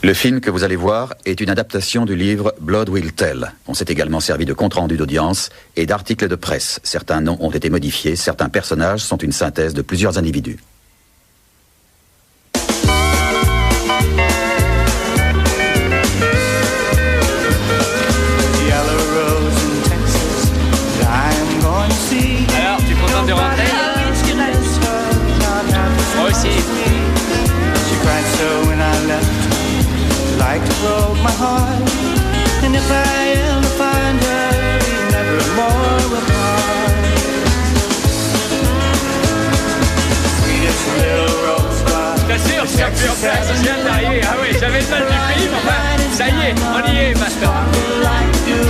Le film que vous allez voir est une adaptation du livre Blood Will Tell. On s'est également servi de comptes rendus d'audience et d'articles de presse. Certains noms ont été modifiés, certains personnages sont une synthèse de plusieurs individus. Alors, tu es contente de rentrer? Moi aussi. Like to broke my heart, and if I ever find her, we never more apart. Sweetest little rosebud. T'assures, je suis en place, je viens d'arriver. Ah oui, j'avais le mal du film, enfin, ça y est, on y est maintenant. Like you,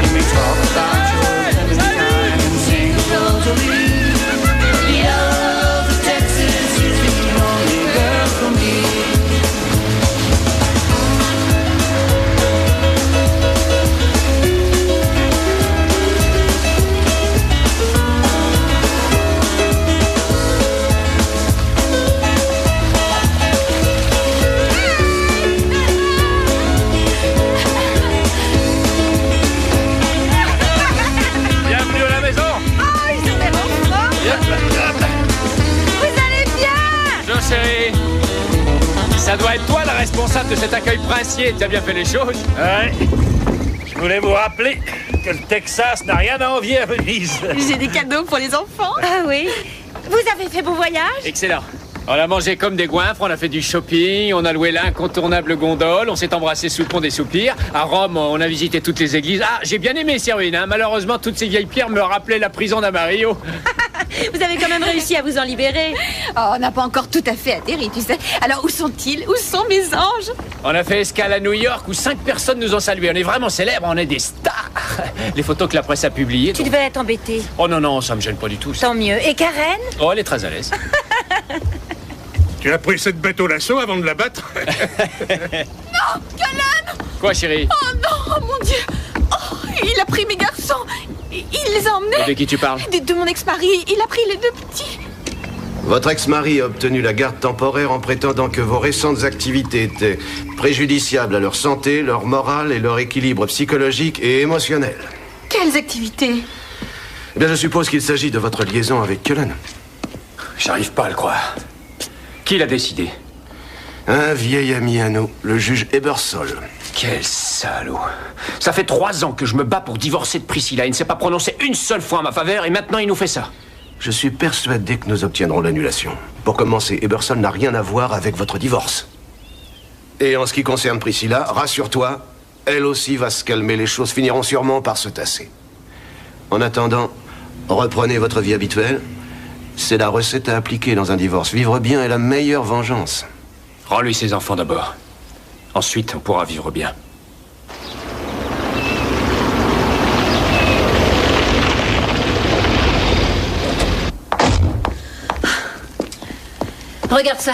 you may talk about your time and sing rosary. The yellow of Texas is the only girl for me. Chérie, ça doit être toi le responsable de cet accueil princier. Tu as bien fait les choses. Ouais. Je voulais vous rappeler que le Texas n'a rien à envier à Venise. J'ai des cadeaux pour les enfants. Ah oui. Vous avez fait beau voyage? Excellent. On a mangé comme des goinfres, on a fait du shopping, on a loué l'incontournable gondole, on s'est embrassé sous le pont des Soupirs. À Rome, on a visité toutes les églises. Ah, j'ai bien aimé ces ruines, hein. Malheureusement, toutes ces vieilles pierres me rappelaient la prison d'Amarillo. Vous avez quand même réussi à vous en libérer. Oh, on n'a pas encore tout à fait atterri, tu sais. Alors, où sont-ils? Où sont mes anges? On a fait escale à New York où 5 personnes nous ont salués. On est vraiment célèbres, on est des stars. Les photos que la presse a publiées. Tu devais être embêté. Oh non, non, ça me gêne pas du tout. Ça. Tant mieux. Et Karen? Oh, elle est très à l'aise. Tu as pris cette bête au lasso avant de la battre? Non, Kellen! Quoi, chérie? Oh non, oh mon Dieu! Oh, il a pris mes garçons! Il les a emmenés! De qui tu parles? De mon ex-mari. Il a pris les deux petits. Votre ex-mari a obtenu la garde temporaire en prétendant que vos récentes activités étaient préjudiciables à leur santé, leur morale et leur équilibre psychologique et émotionnel. Quelles activités? Eh bien, je suppose qu'il s'agit de votre liaison avec Cullen. J'arrive pas à le croire. Qui l'a décidé? Un vieil ami à nous, le juge Ebersol. Quel salaud. Ça fait 3 ans que je me bats pour divorcer de Priscilla. Il ne s'est pas prononcé une seule fois en ma faveur et maintenant il nous fait ça. Je suis persuadé que nous obtiendrons l'annulation. Pour commencer, Ebersol n'a rien à voir avec votre divorce. Et en ce qui concerne Priscilla, rassure-toi, elle aussi va se calmer. Les choses finiront sûrement par se tasser. En attendant, reprenez votre vie habituelle. C'est la recette à appliquer dans un divorce. Vivre bien est la meilleure vengeance. Rends-lui ses enfants d'abord. Ensuite, on pourra vivre bien. Regarde ça.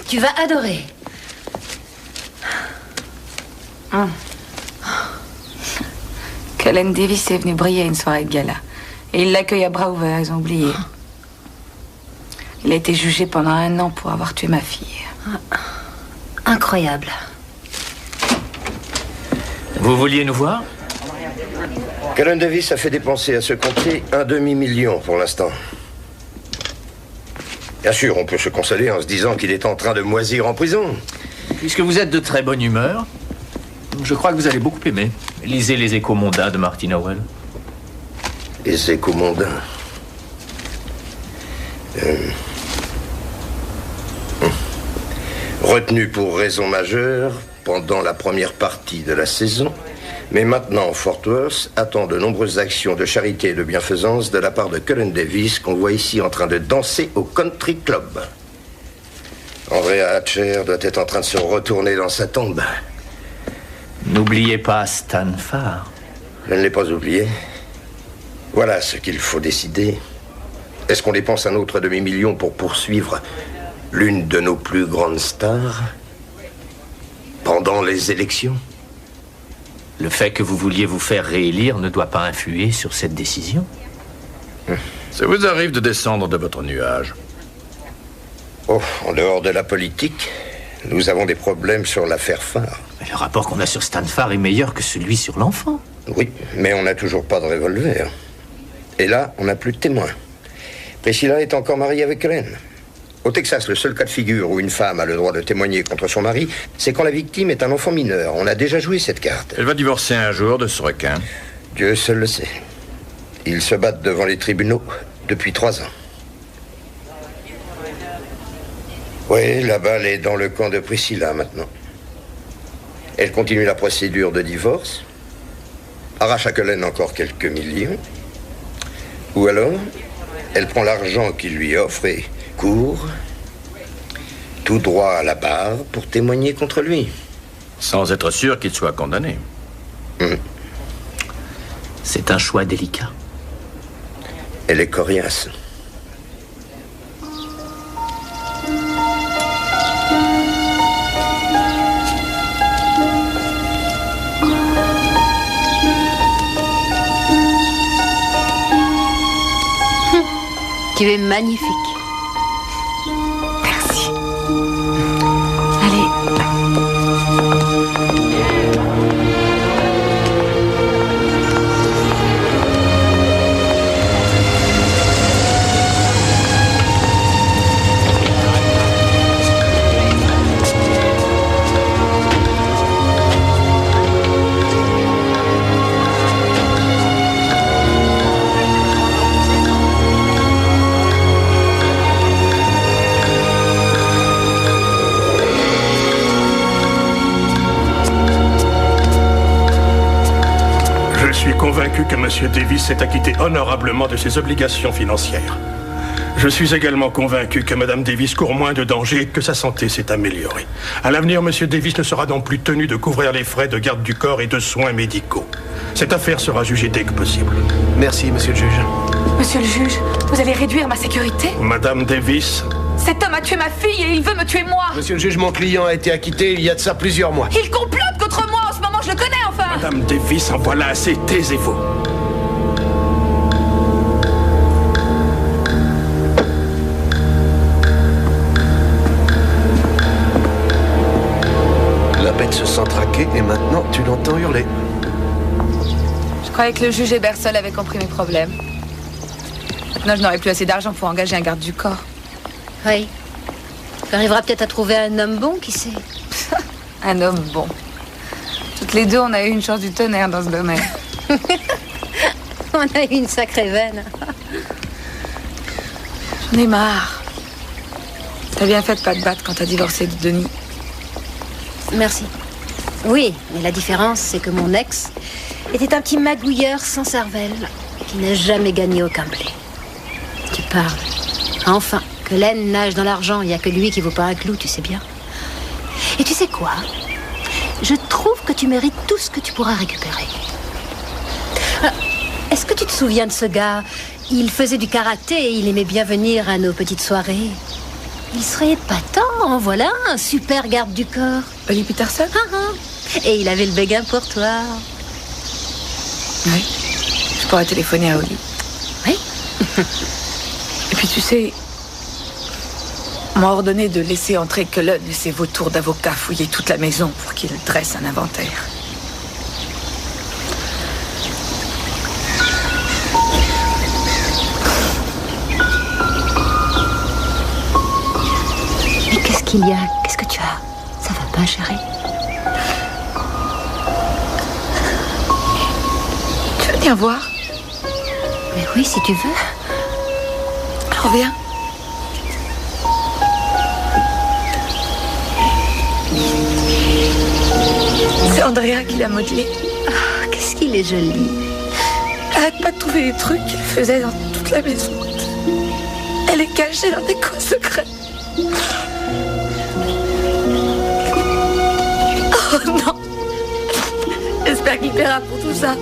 Tu vas adorer. Cullen Davis est venu briller à une soirée de gala. Et il l'accueille à bras ouverts, ils ont oublié. Il a été jugé pendant 1 an pour avoir tué ma fille. Incroyable. Vous vouliez nous voir? Cullen Davis a fait dépenser à ce compter 1 demi-million pour l'instant. Bien sûr, on peut se consoler en se disant qu'il est en train de moisir en prison. Puisque vous êtes de très bonne humeur, je crois que vous allez beaucoup aimer. Lisez les Échos mondains de Martin Howell. Les Échos mondains. Retenu pour raison majeure pendant la première partie de la saison, mais maintenant Fort Worth attend de nombreuses actions de charité et de bienfaisance de la part de Cullen Davis qu'on voit ici en train de danser au Country Club. Andrea Hatcher doit être en train de se retourner dans sa tombe. N'oubliez pas Stan Farr. Je ne l'ai pas oublié. Voilà ce qu'il faut décider. Est-ce qu'on dépense un autre demi-million pour poursuivre l'une de nos plus grandes stars pendant les élections? Le fait que vous vouliez vous faire réélire ne doit pas influer sur cette décision. Ça vous arrive de descendre de votre nuage? Oh, en dehors de la politique, Nous avons des problèmes sur l'affaire Farr. Mais le rapport qu'on a sur Stan Farr est meilleur que celui sur l'enfant. Oui, mais on n'a toujours pas de revolver. Et là, on n'a plus de témoins. Priscilla est encore mariée avec Helen. Au Texas, le seul cas de figure où une femme a le droit de témoigner contre son mari, c'est quand la victime est un enfant mineur. On a déjà joué cette carte. Elle va divorcer un jour de ce requin. Dieu seul le sait. Ils se battent devant les tribunaux depuis 3 ans. Oui, la balle est dans le camp de Priscilla maintenant. Elle continue la procédure de divorce, arrache à Cullen encore quelques millions, ou alors elle prend l'argent qu'il lui offre et court tout droit à la barre pour témoigner contre lui. Sans être sûr qu'il soit condamné. C'est un choix délicat. Elle est coriace. Tu es magnifique. Merci. Allez. Je suis convaincu que M. Davis s'est acquitté honorablement de ses obligations financières. Je suis également convaincu que Mme Davis court moins de danger et que sa santé s'est améliorée. À l'avenir, M. Davis ne sera donc plus tenu de couvrir les frais de garde du corps et de soins médicaux. Cette affaire sera jugée dès que possible. Merci, monsieur le juge. Monsieur le juge, vous allez réduire ma sécurité? Madame Davis, Cet homme a tué ma fille et il veut me tuer moi. Monsieur le juge, mon client a été acquitté il y a de ça plusieurs mois. Il complote contre moi en ce moment, je le connais enfin. Madame Davis, en voilà assez, taisez-vous. La bête se sent traquée et maintenant tu l'entends hurler. Je croyais que le juge Ebersol avait compris mes problèmes. Maintenant, je n'aurai plus assez d'argent pour engager un garde du corps. Oui. Tu arriveras peut-être à trouver un homme bon, qui sait. Un homme bon. Toutes les deux, on a eu une chance du tonnerre dans ce domaine. On a eu une sacrée veine. J'en ai marre. T'as bien fait de pas te battre quand t'as divorcé de Denis. Merci. Oui, mais la différence, c'est que mon ex était un petit magouilleur sans cervelle qui n'a jamais gagné aucun blé. Tu parles. Enfin, que laine nage dans l'argent, il n'y a que lui qui vaut pas un clou, tu sais bien. Et tu sais quoi? Je trouve que tu mérites tout ce que tu pourras récupérer. Est-ce que tu te souviens de ce gars? Il faisait du karaté et il aimait bien venir à nos petites soirées. Il serait épatant, voilà, un super garde du corps. Oli Peterson? Et il avait le béguin pour toi. Oui. Je pourrais téléphoner à Oli. Oui. Et puis tu sais, on m'a ordonné de laisser entrer Cullen et ses vautours d'avocats fouiller toute la maison pour qu'ils dressent un inventaire. Mais qu'est-ce qu'il y a? Qu'est-ce que tu as? Ça va pas, chérie? Tu veux venir voir? Mais oui, si tu veux. Alors viens. C'est Andrea qui l'a modelé. Oh, qu'est-ce qu'il est joli. Arrête pas de trouver des trucs qu'il faisait dans toute la maison. Elle est cachée dans des coins secrets. Oh non. J'espère qu'il paiera pour tout ça.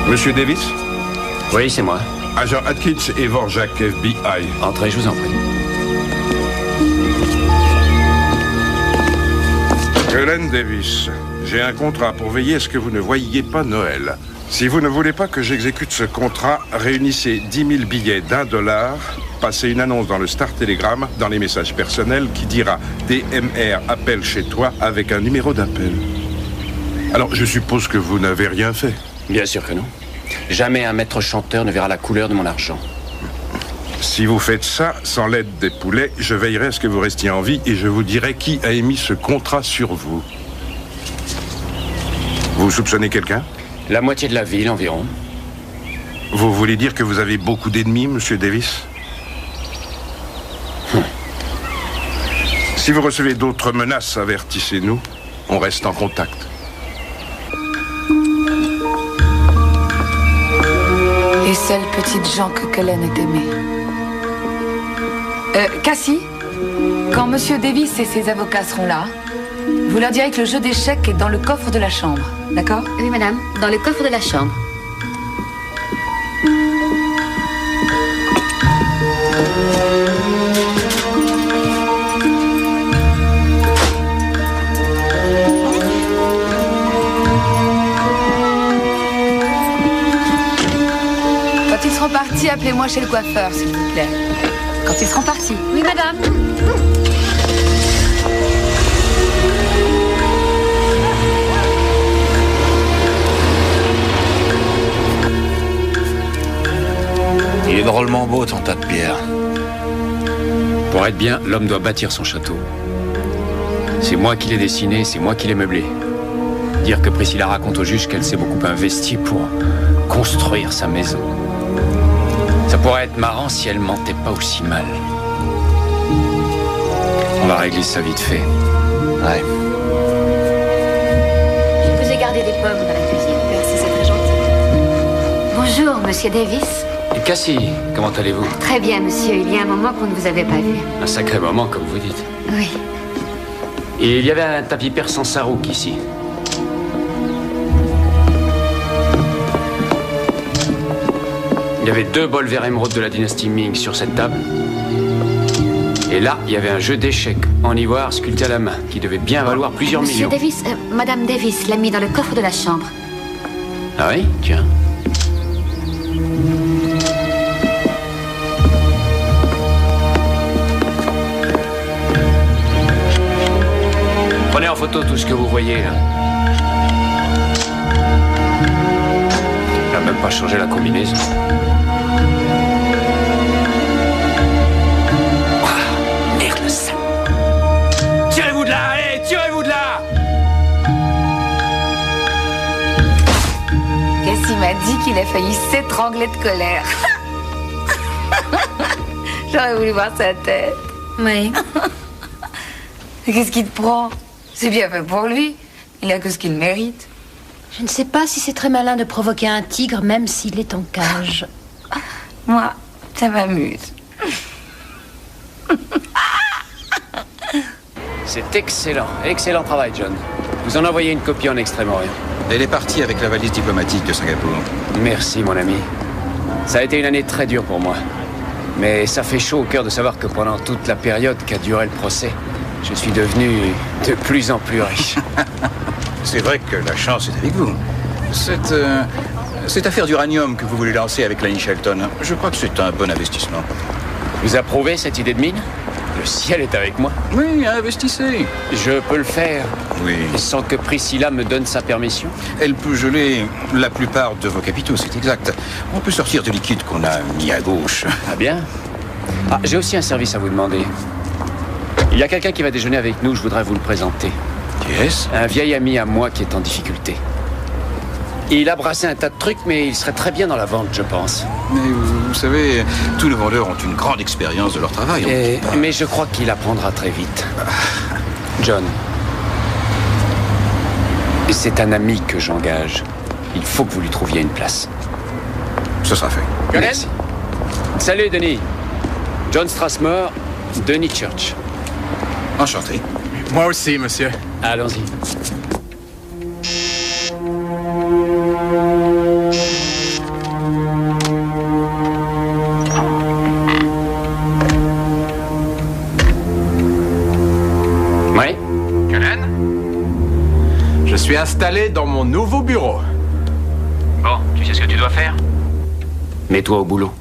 Monsieur Davis? Oui, c'est moi. Agent Atkins et Vorjak, FBI. Entrez, je vous en prie. Helen Davis, j'ai un contrat pour veiller à ce que vous ne voyiez pas Noël. Si vous ne voulez pas que j'exécute ce contrat, réunissez 10 000 billets d'$1, passez une annonce dans le Star Telegram, dans les messages personnels, qui dira « DMR appelle chez toi » avec un numéro d'appel. Alors, je suppose que vous n'avez rien fait. Bien sûr que non. Jamais un maître chanteur ne verra la couleur de mon argent. Si vous faites ça, sans l'aide des poulets, je veillerai à ce que vous restiez en vie et je vous dirai qui a émis ce contrat sur vous. Vous soupçonnez quelqu'un? La moitié de la ville environ. Vous voulez dire que vous avez beaucoup d'ennemis, Monsieur Davis? Si vous recevez d'autres menaces, avertissez-nous. On reste en contact. Les seules petites gens que Cullen ait aimées. Cassie, quand Monsieur Davis et ses avocats seront là, vous leur direz que le jeu d'échecs est dans le coffre de la chambre, d'accord? Oui, madame, dans le coffre de la chambre. Quand ils seront partis, appelez-moi chez le coiffeur, s'il vous plaît. Quand ils seront partis. Oui, madame. Il est drôlement beau, ton tas de pierre. Pour être bien, l'homme doit bâtir son château. C'est moi qui l'ai dessiné, c'est moi qui l'ai meublé. Dire que Priscilla raconte au juge qu'elle s'est beaucoup investie pour construire sa maison. Ça pourrait être marrant si elle mentait pas aussi mal. On va régler ça vite fait. Ouais. Je vous ai gardé des pommes dans la cuisine. Merci, c'est très gentil. Bonjour, monsieur Davis. Et Cassie, comment allez-vous? Très bien, monsieur. Il y a un moment qu'on ne vous avait pas vu. Un sacré moment, comme vous dites. Oui. Et il y avait un tapis persan Sarouk ici. Il y avait 2 bols verre émeraude de la dynastie Ming sur cette table. Et là, il y avait un jeu d'échecs en ivoire sculpté à la main qui devait bien valoir plusieurs Monsieur millions. Davis, Madame Davis l'a mis dans le coffre de la chambre. Ah oui? Tiens. Prenez en photo tout ce que vous voyez là. Il n'a même pas changé la combinaison. Merde, le sale. Tirez-vous de là, allez, tirez-vous de là! Cassie m'a dit qu'il a failli s'étrangler de colère. J'aurais voulu voir sa tête. Oui. Qu'est-ce qui te prend? C'est bien fait pour lui. Il a que ce qu'il mérite. Je ne sais pas si c'est très malin de provoquer un tigre, même s'il est en cage. Moi, ça m'amuse. C'est excellent. Excellent travail, John. Vous en envoyez une copie en Extrême-Orient. Elle est partie avec la valise diplomatique de Singapour. Merci, mon ami. Ça a été une année très dure pour moi. Mais ça fait chaud au cœur de savoir que pendant toute la période qu'a duré le procès, je suis devenu de plus en plus riche. C'est vrai que la chance est avec vous. Cette affaire d'uranium que vous voulez lancer avec Lane Shelton, je crois que c'est un bon investissement. Vous approuvez cette idée de mine? Le ciel est avec moi. Oui, investissez. Je peux le faire. Oui. Sans que Priscilla me donne sa permission? Elle peut geler la plupart de vos capitaux, c'est exact. On peut sortir du liquide qu'on a mis à gauche. Ah bien. Ah, j'ai aussi un service à vous demander. Il y a quelqu'un qui va déjeuner avec nous, je voudrais vous le présenter. Qui est-ce? Un vieil ami à moi qui est en difficulté. Il a brassé un tas de trucs, mais il serait très bien dans la vente, je pense. Mais vous savez, tous les vendeurs ont une grande expérience de leur travail. Mais je crois qu'il apprendra très vite. John, c'est un ami que j'engage. Il faut que vous lui trouviez une place. Ce sera fait. Merci. Salut, Denis. John Strasmore, Denis Church. Enchanté. Moi aussi, monsieur. Allons-y. suis installé dans mon nouveau bureau. Bon, tu sais ce que tu dois faire? Mets-toi au boulot.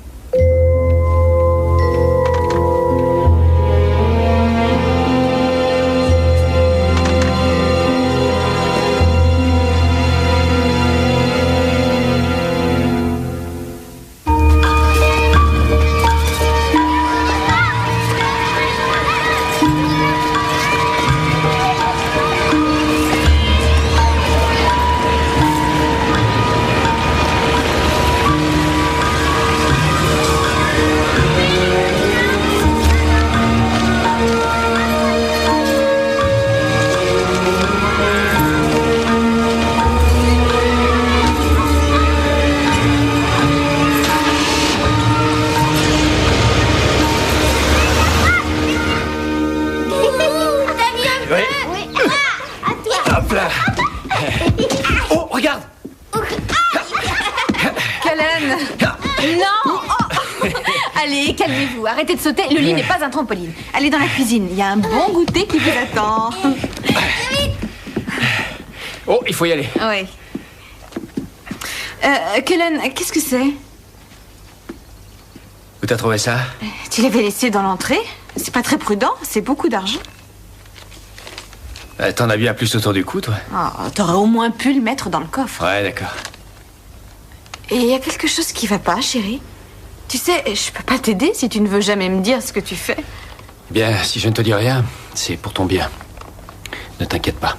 Oh, regarde! Kellen! Non! Oh. Allez, calmez-vous, arrêtez de sauter. Le lit n'est pas un trampoline. Allez dans la cuisine, il y a un bon goûter qui vous attend. Oh, il faut y aller. Oui. Kellen, qu'est-ce que c'est? Où t'as trouvé ça? Tu l'avais laissé dans l'entrée? C'est pas très prudent, c'est beaucoup d'argent. T'en as bien plus autour du cou, toi? Oh, t'aurais au moins pu le mettre dans le coffre. Ouais, d'accord. Et il y a quelque chose qui va pas, chérie. Tu sais, je peux pas t'aider si tu ne veux jamais me dire ce que tu fais. Bien, si je ne te dis rien, c'est pour ton bien. Ne t'inquiète pas.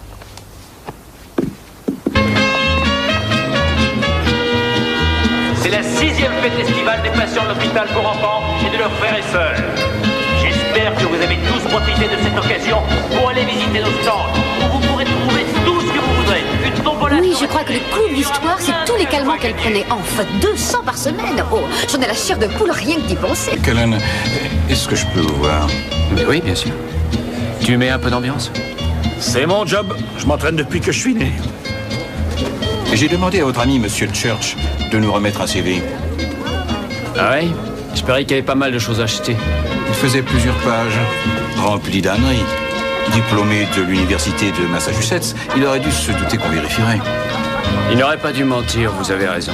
C'est la 6e fête estivale des patients de l'hôpital pour enfants et de leurs frères et sœurs. J'espère que vous avez tous profité de cette occasion pour aller visiter nos stands, où vous pourrez trouver tout ce que vous voudrez. Une tombola. Oui, je crois que le clou de l'histoire, c'est tous les calmants qu'elle prenait. Enfin, 200 par semaine. Oh, j'en ai la chair de poule rien que d'y penser. Kellen, est-ce que je peux vous voir? Mais oui, bien sûr. Tu mets un peu d'ambiance? C'est mon job. Je m'entraîne depuis que je suis né. J'ai demandé à votre ami, Monsieur Church, de nous remettre un CV. Ah ouais? J'espérais qu'il y avait pas mal de choses à acheter. Il faisait plusieurs pages, remplies d'âneries. Diplômé de l'université de Massachusetts, il aurait dû se douter qu'on vérifierait. Il n'aurait pas dû mentir, vous avez raison.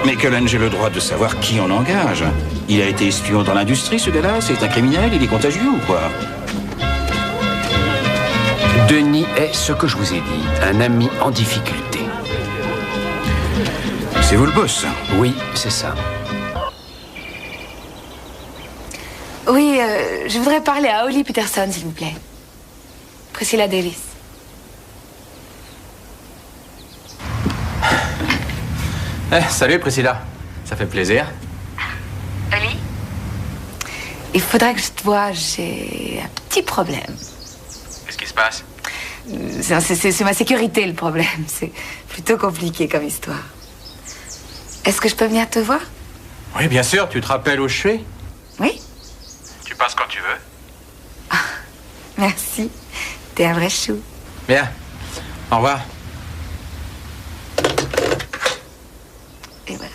Mais Cullen, j'ai le droit de savoir qui on engage. Il a été espion dans l'industrie, ce gars-là? C'est un criminel? Il est contagieux ou quoi? Denis est ce que je vous ai dit, un ami en difficulté. C'est vous le boss? Oui, c'est ça. Oui, je voudrais parler à Holly Peterson, s'il vous plaît. Priscilla Davis. Salut Priscilla, ça fait plaisir. Holly? Il faudrait que je te voie, j'ai un petit problème. Qu'est-ce qui se passe? C'est ma sécurité le problème, c'est plutôt compliqué comme histoire. Est-ce que je peux venir te voir? Oui, bien sûr, tu te rappelles où je suis? Oui. Tu passes quand tu veux. Merci, t'es un vrai chou. Bien, au revoir. Et voilà.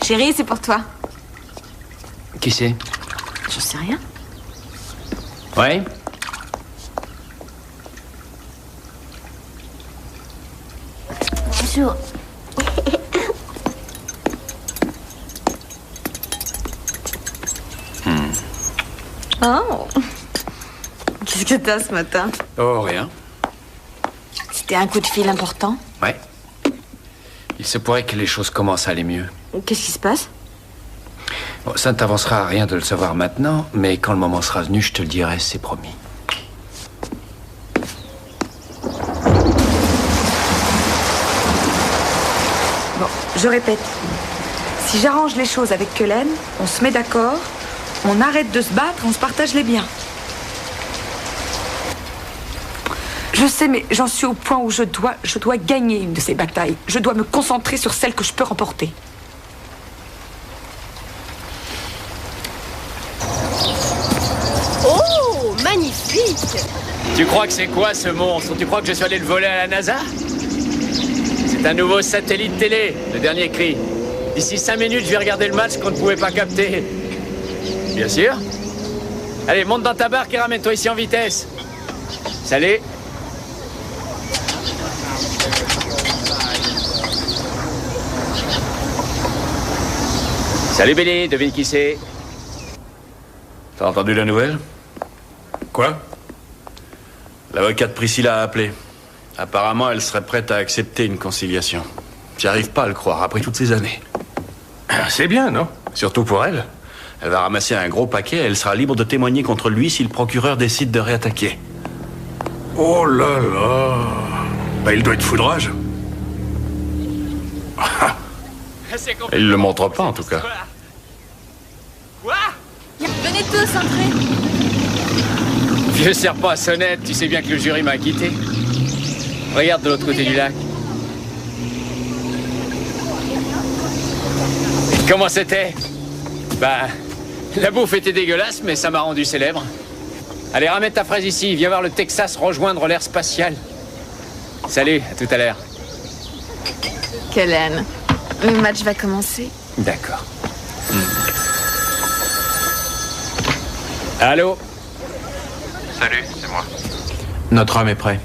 Chérie, c'est pour toi. Qui c'est? Je sais rien. Ouais? Bonjour. Oh. Qu'est-ce que t'as ce matin? Oh, rien. C'était un coup de fil important? Ouais. Il se pourrait que les choses commencent à aller mieux. Qu'est-ce qui se passe? Bon, ça ne t'avancera à rien de le savoir maintenant, mais quand le moment sera venu, je te le dirai, c'est promis. Bon, je répète. Si j'arrange les choses avec Cullen, on se met d'accord, on arrête de se battre, on se partage les biens. Je sais, mais j'en suis au point où je dois gagner une de ces batailles. Je dois me concentrer sur celle que je peux remporter. Oh, magnifique! Tu crois que c'est quoi ce monstre? Tu crois que je suis allé le voler à la NASA? C'est un nouveau satellite télé, le dernier cri. D'ici 5 minutes, je vais regarder le match qu'on ne pouvait pas capter. Bien sûr. Allez, monte dans ta barque et ramène-toi ici en vitesse. Salut. Salut Billy, devine qui c'est? T'as entendu la nouvelle? Quoi? L'avocat de Priscilla a appelé. Apparemment, elle serait prête à accepter une conciliation. J'arrive pas à le croire, après toutes ces années. C'est bien, non? Surtout pour elle. Elle va ramasser un gros paquet et elle sera libre de témoigner contre lui si le procureur décide de réattaquer. Oh là là. Bah, il doit être foudrage. Il le montre pas, en tout cas. Venez tous entrer. Vieux serpent à sonnette, tu sais bien que le jury m'a quitté. Regarde de l'autre côté du lac. Comment c'était? Bah, la bouffe était dégueulasse, mais ça m'a rendu célèbre. Allez, ramène ta fraise ici, viens voir le Texas rejoindre l'ère spatiale. Salut, à tout à l'heure. Kellen, le match va commencer. D'accord. Allô? Salut, c'est moi. Notre homme est prêt.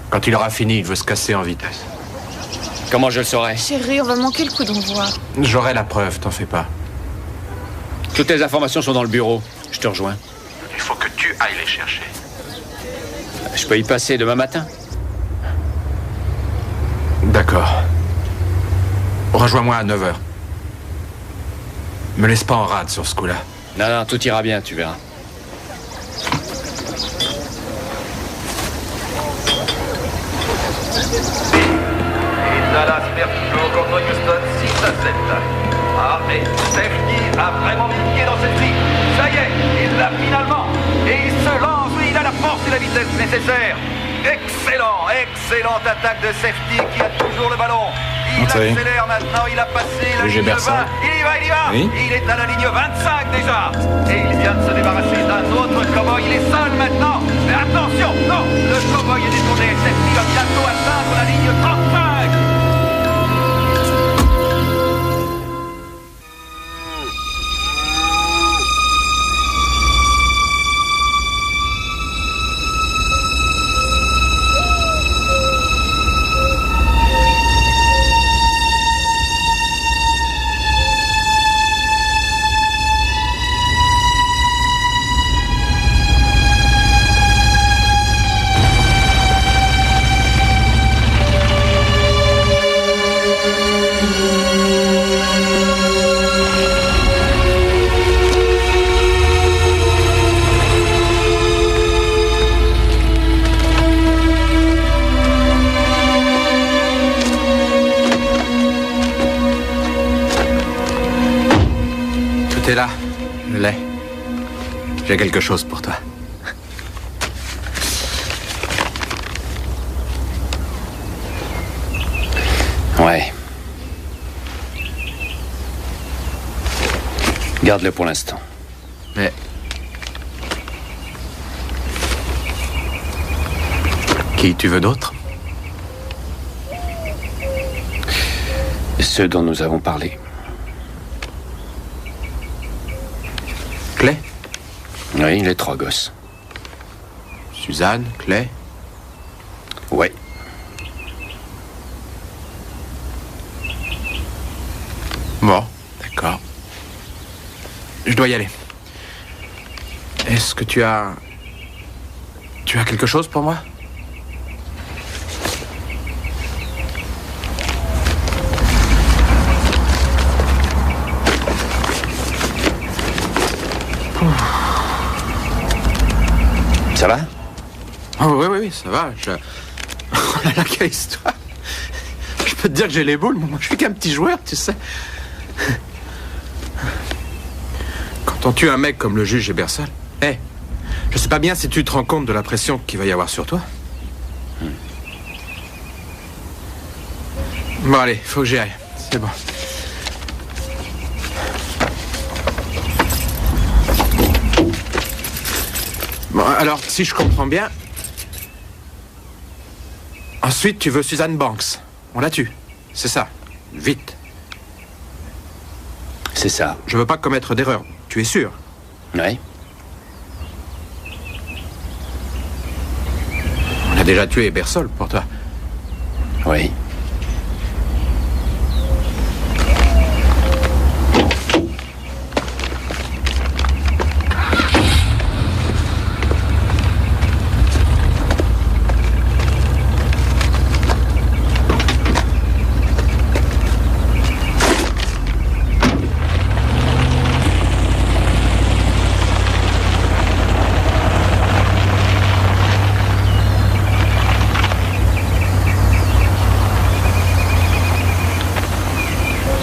Quand il aura fini, il veut se casser en vitesse. Comment je le saurai? Chérie, on va manquer le coup d'envoi. J'aurai la preuve, t'en fais pas. Toutes les informations sont dans le bureau. Je te rejoins. Il faut que tu ailles les chercher. Je peux y passer demain matin. D'accord. Rejoins-moi à 9h. Me laisse pas en rade sur ce coup-là. Non, non, tout ira bien, tu verras. Et Dallas perd toujours contre Houston 6-7. Ah, mais Safety a vraiment mis le pied dans cette fille. Ça y est, il l'a finalement. Et il se lance, oui, il a la force et la vitesse nécessaires. Excellente attaque de Safety qui a toujours le ballon. Il accélère maintenant, il a passé la ligne 20. Il y va. Oui. Il est à la ligne 25 déjà. Et il vient de se débarrasser d'un autre cow-boy. Il est seul maintenant. Mais attention, non, le cow-boy est détourné. Safety va bientôt atteindre la ligne 35. T'es là, le lait. J'ai quelque chose pour toi. Ouais. Garde-le pour l'instant. Mais... Qui tu veux d'autre? Ceux dont nous avons parlé. Clay? Oui, les trois gosses. Suzanne, Clay? Ouais. Bon, d'accord. Je dois y aller. Est-ce que tu as... Tu as quelque chose pour moi? Ça va? Oh, oui, ça va. Oh là là, quelle histoire. Je peux te dire que j'ai les boules, mais moi je suis qu'un petit joueur, tu sais. Quand on tue un mec comme le juge Ebersol, je sais pas bien si tu te rends compte de la pression qu'il va y avoir sur toi. Bon, allez, faut que j'y aille. C'est bon. Bon, alors, si je comprends bien... Ensuite, tu veux Suzanne Banks. On la tue. C'est ça. Vite. C'est ça. Je veux pas commettre d'erreur. Tu es sûr? Oui. déjà tué Ebersol pour toi. Oui.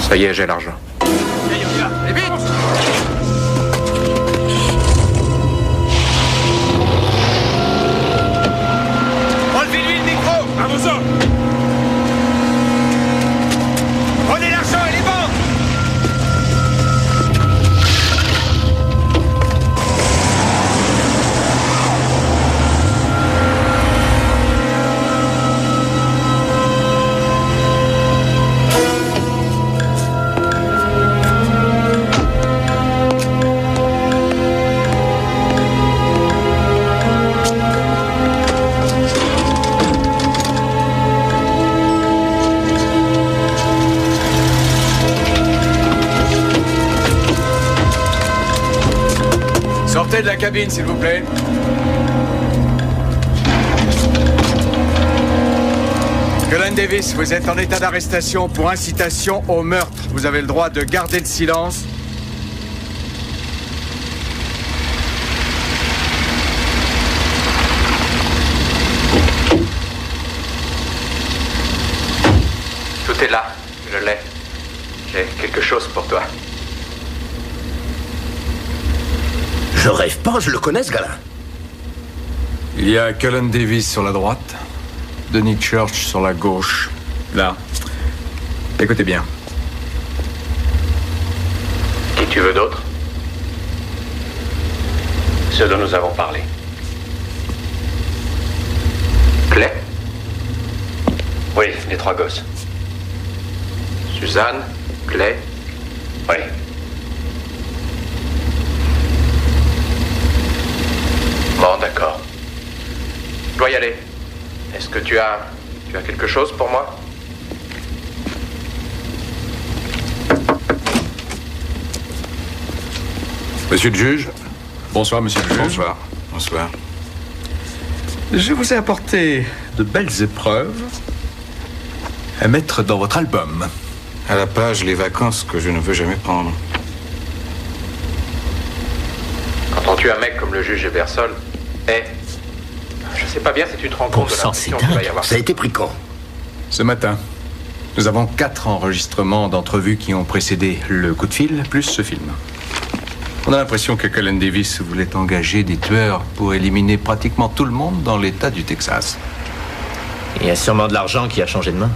Ça y est, j'ai l'argent. Allez, vite! Enlevez-lui le micro! À vos ordres! Prenez l'argent et les banques! Sortez de la cabine, s'il vous plaît. Cullen Davis, vous êtes en état d'arrestation pour incitation au meurtre. Vous avez le droit de garder le silence. Tout est là. Je l'ai. J'ai quelque chose pour toi. Je rêve pas, je le connais, ce gars-là. Il y a Cullen Davis sur la droite, Denis Church sur la gauche. Là. Écoutez bien. Qui tu veux d'autre? Ceux dont nous avons parlé. Clay? Oui, les trois gosses. Suzanne? Clay? Oui. Bon, d'accord. Je dois y aller. Est-ce que tu as quelque chose pour moi? Monsieur le juge. Bonsoir, monsieur le juge. Bonsoir. Bonsoir. Je vous ai apporté de belles épreuves à mettre dans votre album. À la page, les vacances que je ne veux jamais prendre. Quand on tue un mec comme le juge Ebersol, je sais pas bien si tu te rends compte de l'impression qu'il va y avoir. Ça a été pris quand? Ce matin. Nous avons 4 enregistrements d'entrevues qui ont précédé le coup de fil, plus ce film. On a l'impression que Cullen Davis voulait engager des tueurs pour éliminer pratiquement tout le monde dans l'État du Texas. Il y a sûrement de l'argent qui a changé de main.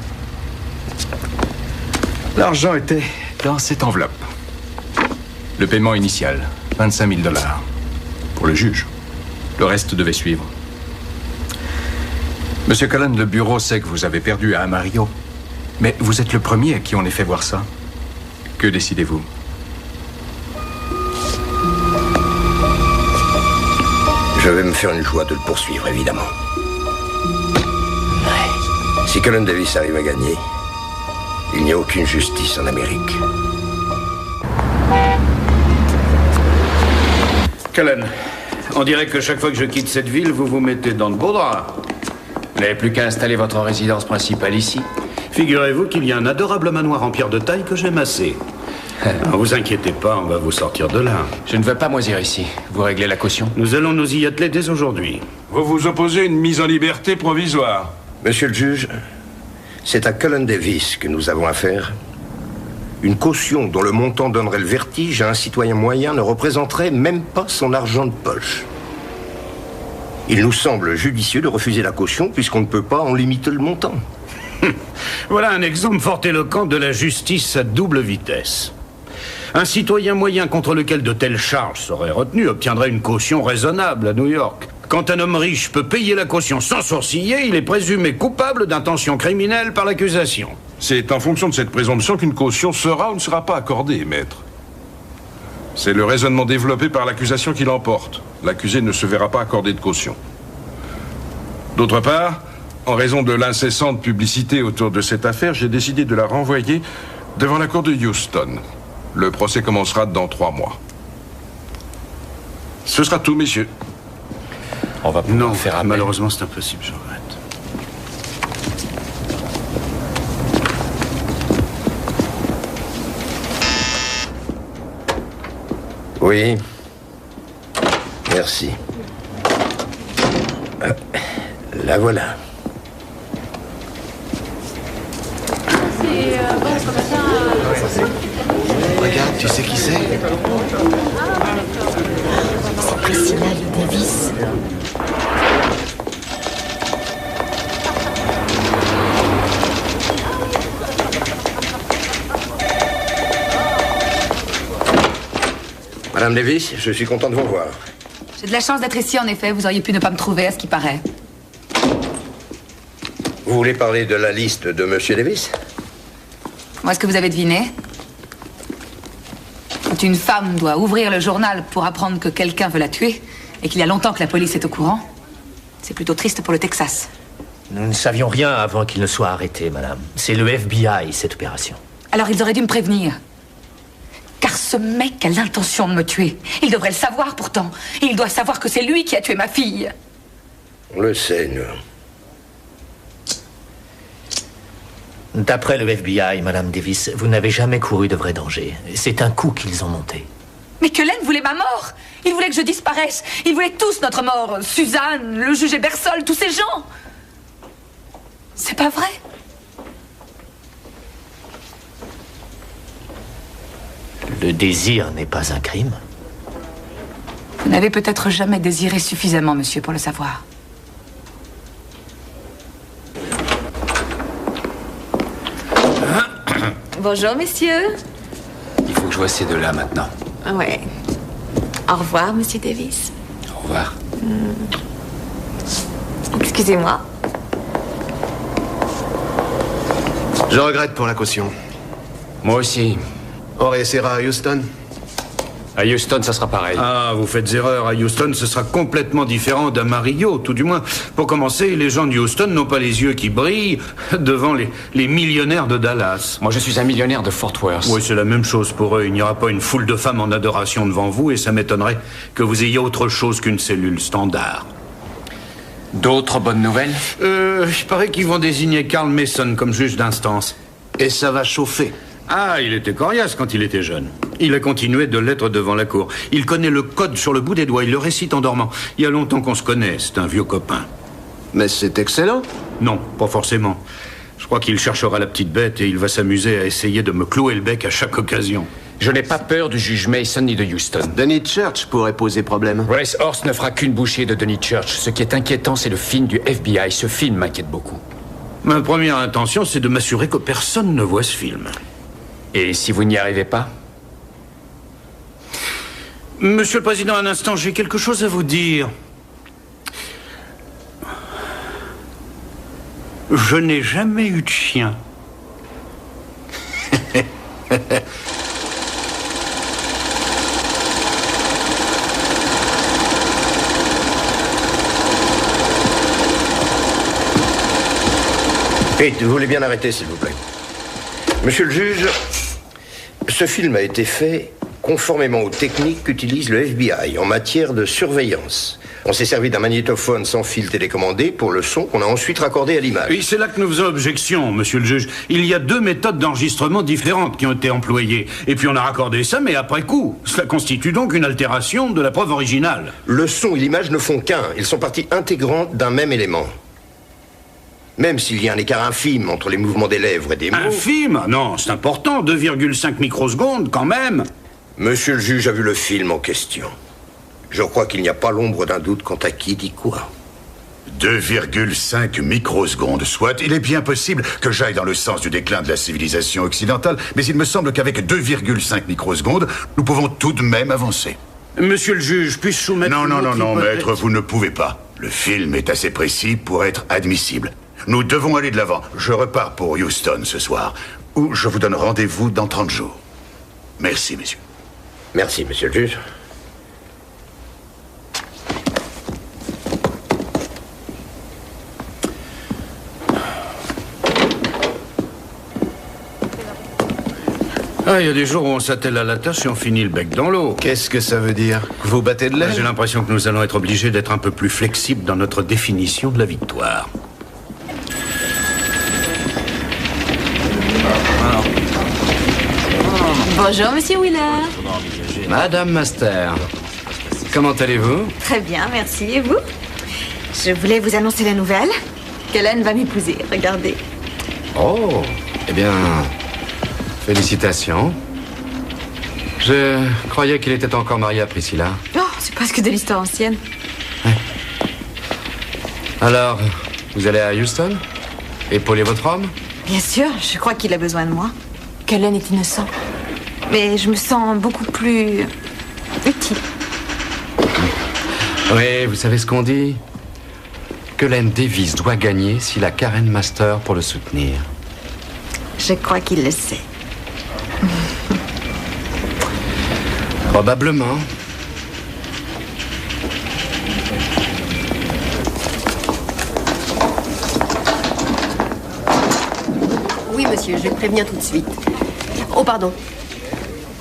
L'argent était dans cette enveloppe. Le paiement initial, $25 000. Pour le juge. Le reste devait suivre. Monsieur Cullen, le bureau sait que vous avez perdu à Amarillo. Mais vous êtes le premier à qui on ait fait voir ça. Que décidez-vous? Je vais me faire une joie de le poursuivre, évidemment. Si Cullen Davis arrive à gagner, il n'y a aucune justice en Amérique. Cullen, on dirait que chaque fois que je quitte cette ville, vous vous mettez dans de beaux draps. Vous n'avez plus qu'à installer votre résidence principale ici. Figurez-vous qu'il y a un adorable manoir en pierre de taille que j'aime assez. Ne vous inquiétez pas, on va vous sortir de là. Je ne veux pas moisir ici. Vous réglez la caution? Nous allons nous y atteler dès aujourd'hui. Vous vous opposez à une mise en liberté provisoire. Monsieur le juge, c'est à Cullen Davis que nous avons affaire. Une caution dont le montant donnerait le vertige à un citoyen moyen ne représenterait même pas son argent de poche. Il nous semble judicieux de refuser la caution puisqu'on ne peut pas en limiter le montant. Voilà un exemple fort éloquent de la justice à double vitesse. Un citoyen moyen contre lequel de telles charges seraient retenues obtiendrait une caution raisonnable à New York. Quand un homme riche peut payer la caution sans sourciller, il est présumé coupable d'intention criminelle par l'accusation. C'est en fonction de cette présomption qu'une caution sera ou ne sera pas accordée, maître. C'est le raisonnement développé par l'accusation qui l'emporte. L'accusé ne se verra pas accorder de caution. D'autre part, en raison de l'incessante publicité autour de cette affaire, j'ai décidé de la renvoyer devant la cour de Houston. Le procès commencera dans 3 mois. Ce sera tout, messieurs. On va non, faire appel. Malheureusement, c'est impossible, je regrette. Oui. Merci. La voilà. Regarde, tu sais qui c'est? C'est Priscilla Lee Davis. Madame Davis, je suis content de vous revoir. J'ai de la chance d'être ici, en effet. Vous auriez pu ne pas me trouver, à ce qui paraît. Vous voulez parler de la liste de Monsieur Davis? Comment est-ce que vous avez deviné? Quand une femme doit ouvrir le journal pour apprendre que quelqu'un veut la tuer, et qu'il y a longtemps que la police est au courant, c'est plutôt triste pour le Texas. Nous ne savions rien avant qu'il ne soit arrêté, madame. C'est le FBI, cette opération. Alors ils auraient dû me prévenir. Car ce mec a l'intention de me tuer. Il devrait le savoir pourtant. Et il doit savoir que c'est lui qui a tué ma fille. On le sait, nous. D'après le FBI, madame Davis, vous n'avez jamais couru de vrai danger. C'est un coup qu'ils ont monté. Mais Cullen voulait ma mort. Il voulait que je disparaisse. Ils voulaient tous notre mort. Suzanne, le juge Ebersol, tous ces gens. C'est pas vrai. Le désir n'est pas un crime. Vous n'avez peut-être jamais désiré suffisamment, monsieur, pour le savoir. Bonjour, messieurs. Il faut que je vois ces deux-là maintenant. Ouais. Au revoir, monsieur Davis. Au revoir. Excusez-moi. Je regrette pour la caution. Moi aussi. On réessayera à Houston? À Houston, ça sera pareil. Ah, vous faites erreur. À Houston, ce sera complètement différent d'Amarillo, tout du moins. Pour commencer, les gens de Houston n'ont pas les yeux qui brillent devant les millionnaires de Dallas. Moi, je suis un millionnaire de Fort Worth. Oui, c'est la même chose pour eux. Il n'y aura pas une foule de femmes en adoration devant vous et ça m'étonnerait que vous ayez autre chose qu'une cellule standard. D'autres bonnes nouvelles? Il paraît qu'ils vont désigner Carl Mason comme juge d'instance. Et ça va chauffer. Ah, il était coriace quand il était jeune. Il a continué de l'être devant la cour. Il connaît le code sur le bout des doigts. Il le récite en dormant. Il y a longtemps qu'on se connaît. C'est un vieux copain. Mais c'est excellent. Non, pas forcément. Je crois qu'il cherchera la petite bête et il va s'amuser à essayer de me clouer le bec à chaque occasion. Je n'ai pas peur du juge Mason ni de Houston. Denny Church pourrait poser problème. Grace Horst ne fera qu'une bouchée de Denny Church. Ce qui est inquiétant, c'est le film du FBI. Ce film m'inquiète beaucoup. Ma première intention, c'est de m'assurer que personne ne voit ce film. Et si vous n'y arrivez pas? Monsieur le Président, un instant, j'ai quelque chose à vous dire. Je n'ai jamais eu de chien. Pete, vous voulez bien arrêter, s'il vous plaît. Monsieur le juge, ce film a été fait conformément aux techniques qu'utilise le FBI en matière de surveillance. On s'est servi d'un magnétophone sans fil télécommandé pour le son qu'on a ensuite raccordé à l'image. Oui, c'est là que nous faisons objection, monsieur le juge. Il y a 2 méthodes d'enregistrement différentes qui ont été employées. Et puis on a raccordé ça, mais après coup. Cela constitue donc une altération de la preuve originale. Le son et l'image ne font qu'un. Ils sont parties intégrantes d'un même élément. Même s'il y a un écart infime entre les mouvements des lèvres et des mots... Infime? Non, c'est important. 2,5 microsecondes, quand même. Monsieur le juge a vu le film en question. Je crois qu'il n'y a pas l'ombre d'un doute quant à qui dit quoi. 2,5 microsecondes, soit. Il est bien possible que j'aille dans le sens du déclin de la civilisation occidentale, mais il me semble qu'avec 2,5 microsecondes, nous pouvons tout de même avancer. Monsieur le juge, puis-je soumettre... Non, maître, vous ne pouvez pas. Le film est assez précis pour être admissible. Nous devons aller de l'avant. Je repars pour Houston ce soir, où je vous donne rendez-vous dans 30 jours. Merci, messieurs. Merci, monsieur le juge. Ah, il y a des jours où on s'attelle à la tâche et on finit le bec dans l'eau. Qu'est-ce que ça veut dire? Vous battez de l'aile? J'ai l'impression que nous allons être obligés d'être un peu plus flexibles dans notre définition de la victoire. Bonjour, monsieur Wheeler. Madame Master, comment allez-vous? Très bien, merci. Et vous? Je voulais vous annoncer la nouvelle. Kellen va m'épouser, regardez. Oh, eh bien, félicitations. Je croyais qu'il était encore marié à Priscilla. Oh, c'est presque de l'histoire ancienne. Alors, vous allez à Houston? Épauler votre homme? Bien sûr, je crois qu'il a besoin de moi. Kellen est innocent. Mais je me sens beaucoup plus utile. Oui, vous savez ce qu'on dit? Cullen Davis doit gagner s'il a Karen Master pour le soutenir. Je crois qu'il le sait. Probablement. Oui, monsieur, je vais le prévenir tout de suite. Oh, pardon.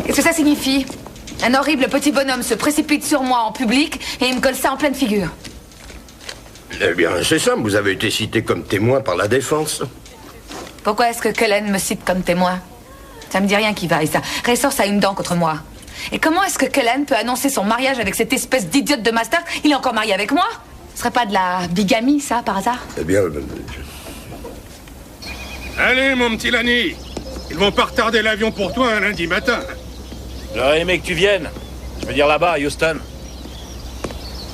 Qu'est-ce que ça signifie? Un horrible petit bonhomme se précipite sur moi en public et il me colle ça en pleine figure. Eh bien, c'est simple, vous avez été cité comme témoin par la défense. Pourquoi est-ce que Cullen me cite comme témoin? Ça me dit rien qui vaille, ça. Ressort a une dent contre moi. Et comment est-ce que Cullen peut annoncer son mariage avec cette espèce d'idiote de Master? Il est encore marié avec moi? Ce serait pas de la bigamie, ça, par hasard? Eh bien... Allez, mon petit Lanny. Ils vont pas retarder l'avion pour toi un lundi matin. J'aurais aimé que tu viennes. Je veux dire là-bas, à Houston.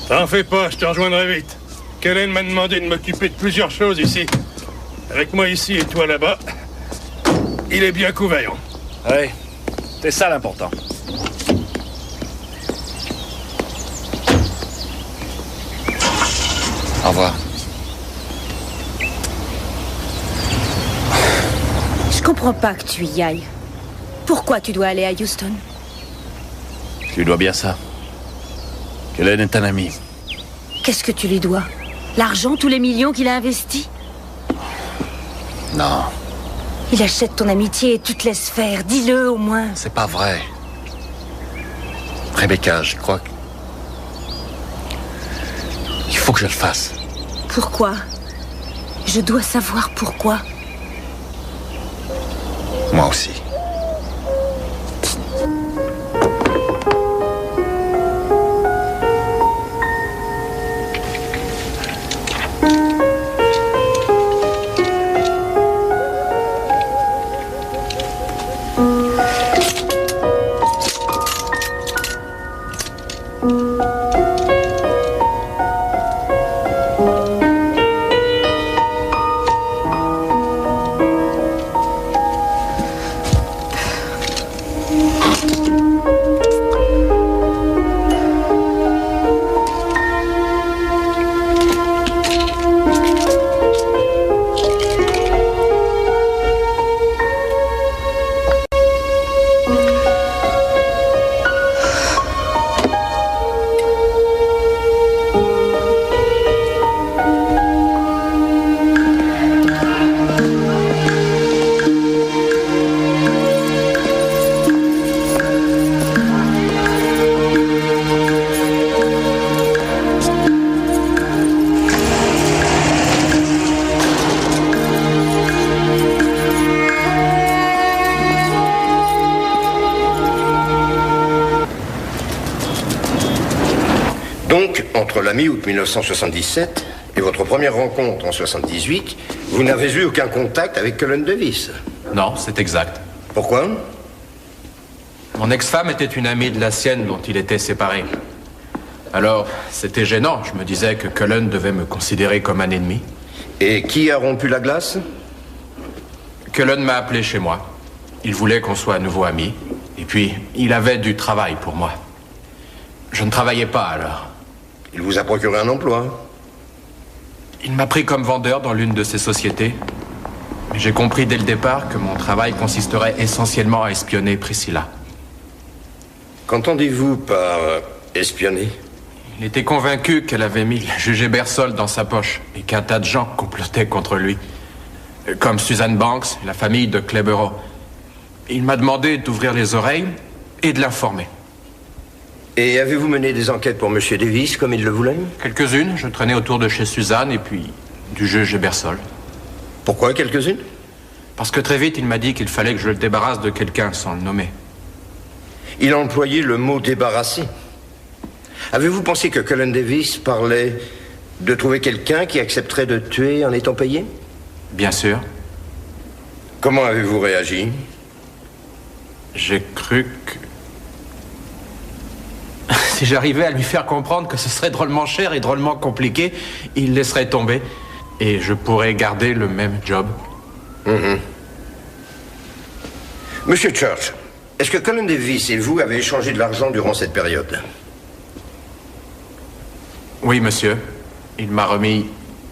T'en fais pas, je te rejoindrai vite. Kellen m'a demandé de m'occuper de plusieurs choses ici. Avec moi ici et toi là-bas, il est bien couvert. Oui, c'est ça l'important. Au revoir. Je comprends pas que tu y ailles. Pourquoi tu dois aller à Houston? Tu dois bien ça. Kellen est un ami. Qu'est-ce que tu lui dois? L'argent, tous les millions qu'il a investis? Non, Il achète ton amitié et tu te laisses faire. Dis-le au moins. c'est pas vrai. Rebecca, je crois que... Il faut que je le fasse. Pourquoi? Je dois savoir pourquoi. Moi aussi. Donc, entre la mi-août 1977 et votre première rencontre en 78, vous n'avez eu aucun contact avec Cullen Davis? Non, c'est exact. Pourquoi? Mon ex-femme était une amie de la sienne dont il était séparé. Alors, c'était gênant. Je me disais que Cullen devait me considérer comme un ennemi. Et qui a rompu la glace? Cullen m'a appelé chez moi. Il voulait qu'on soit à nouveau amis. Et puis, il avait du travail pour moi. Je ne travaillais pas alors. Il vous a procuré un emploi? Il m'a pris comme vendeur dans l'une de ses sociétés. Mais j'ai compris dès le départ que mon travail consisterait essentiellement à espionner Priscilla. Qu'entendez-vous par espionner? Il était convaincu qu'elle avait mis le juge Ebersol dans sa poche et qu'un tas de gens complotaient contre lui. Comme Susan Banks, la famille de Clebero. Il m'a demandé d'ouvrir les oreilles et de l'informer. Et avez-vous mené des enquêtes pour M. Davis, comme il le voulait? Quelques-unes. Je traînais autour de chez Suzanne et puis du juge Ebersol. Pourquoi quelques-unes? Parce que très vite, il m'a dit qu'il fallait que je le débarrasse de quelqu'un sans le nommer. Il a employé le mot « débarrasser ». Avez-vous pensé que Cullen Davis parlait de trouver quelqu'un qui accepterait de tuer en étant payé? Bien sûr. Comment avez-vous réagi? J'ai cru que... si j'arrivais à lui faire comprendre que ce serait drôlement cher et drôlement compliqué, il laisserait tomber et je pourrais garder le même job. Monsieur Church, est-ce que Cullen Davis et vous avez échangé de l'argent durant cette période? Oui, monsieur. Il m'a remis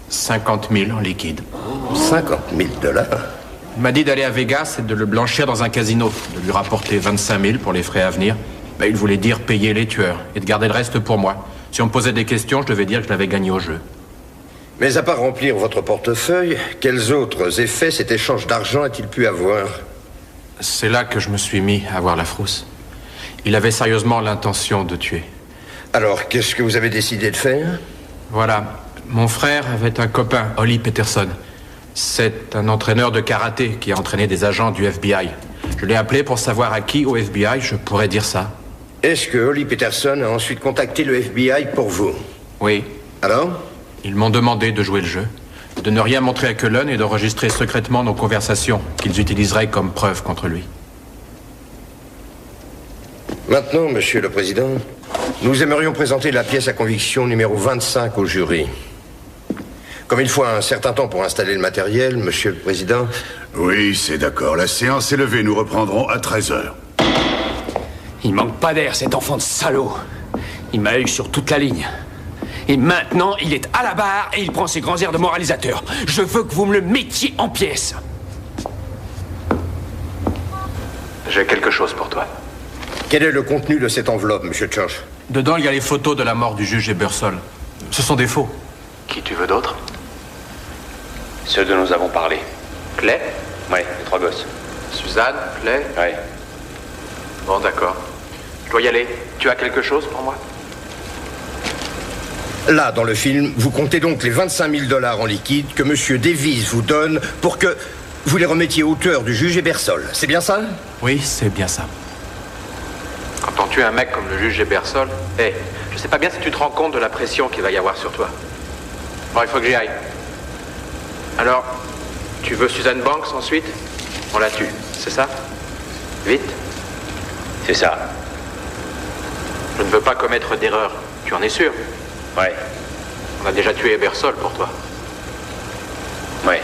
50 000 en liquide. 50 000 $? Il m'a dit d'aller à Vegas et de le blanchir dans un casino, de lui rapporter 25 000 pour les frais à venir. Mais il voulait dire payer les tueurs et de garder le reste pour moi. Si on me posait des questions, je devais dire que je l'avais gagné au jeu. Mais à part remplir votre portefeuille, quels autres effets cet échange d'argent a-t-il pu avoir? C'est là que je me suis mis à avoir la frousse. Il avait sérieusement l'intention de tuer. Alors, qu'est-ce que vous avez décidé de faire? Voilà. Mon frère avait un copain, Holly Peterson. C'est un entraîneur de karaté qui a entraîné des agents du FBI. Je l'ai appelé pour savoir à qui au FBI je pourrais dire ça. Est-ce que Holly Peterson a ensuite contacté le FBI pour vous? Oui. Alors? Ils m'ont demandé de jouer le jeu, de ne rien montrer à Cullen et d'enregistrer secrètement nos conversations qu'ils utiliseraient comme preuve contre lui. Maintenant, Monsieur le Président, nous aimerions présenter la pièce à conviction numéro 25 au jury. Comme il faut un certain temps pour installer le matériel, Monsieur le Président... Oui, c'est d'accord. La séance est levée. Nous reprendrons à 13h. Il manque pas d'air, cet enfant de salaud. Il m'a eu sur toute la ligne. Et maintenant, il est à la barre et il prend ses grands airs de moralisateur. Je veux que vous me le mettiez en pièces. J'ai quelque chose pour toi. Quel est le contenu de cette enveloppe, Monsieur Church? Dedans, il y a les photos de la mort du juge Ebersol. Ce sont des faux. Qui tu veux d'autre? Ceux dont nous avons parlé. Clay? Ouais, les 3 gosses. Suzanne? Clay? Ouais. Bon, d'accord. Je dois y aller. Tu as quelque chose pour moi? Là, dans le film, vous comptez donc les 25 000 $ en liquide que Monsieur Davis vous donne pour que vous les remettiez au auteur du juge Ebersol. C'est bien ça? Oui, c'est bien ça. Quand on tue un mec comme le juge Ebersol, je sais pas bien si tu te rends compte de la pression qu'il va y avoir sur toi. Bon, il faut que j'y aille. Alors, tu veux Suzanne Banks ensuite? On la tue, c'est ça? Vite? C'est ça. Je ne veux pas commettre d'erreur. Tu en es sûr? Ouais. On a déjà tué Ebersol pour toi. Ouais.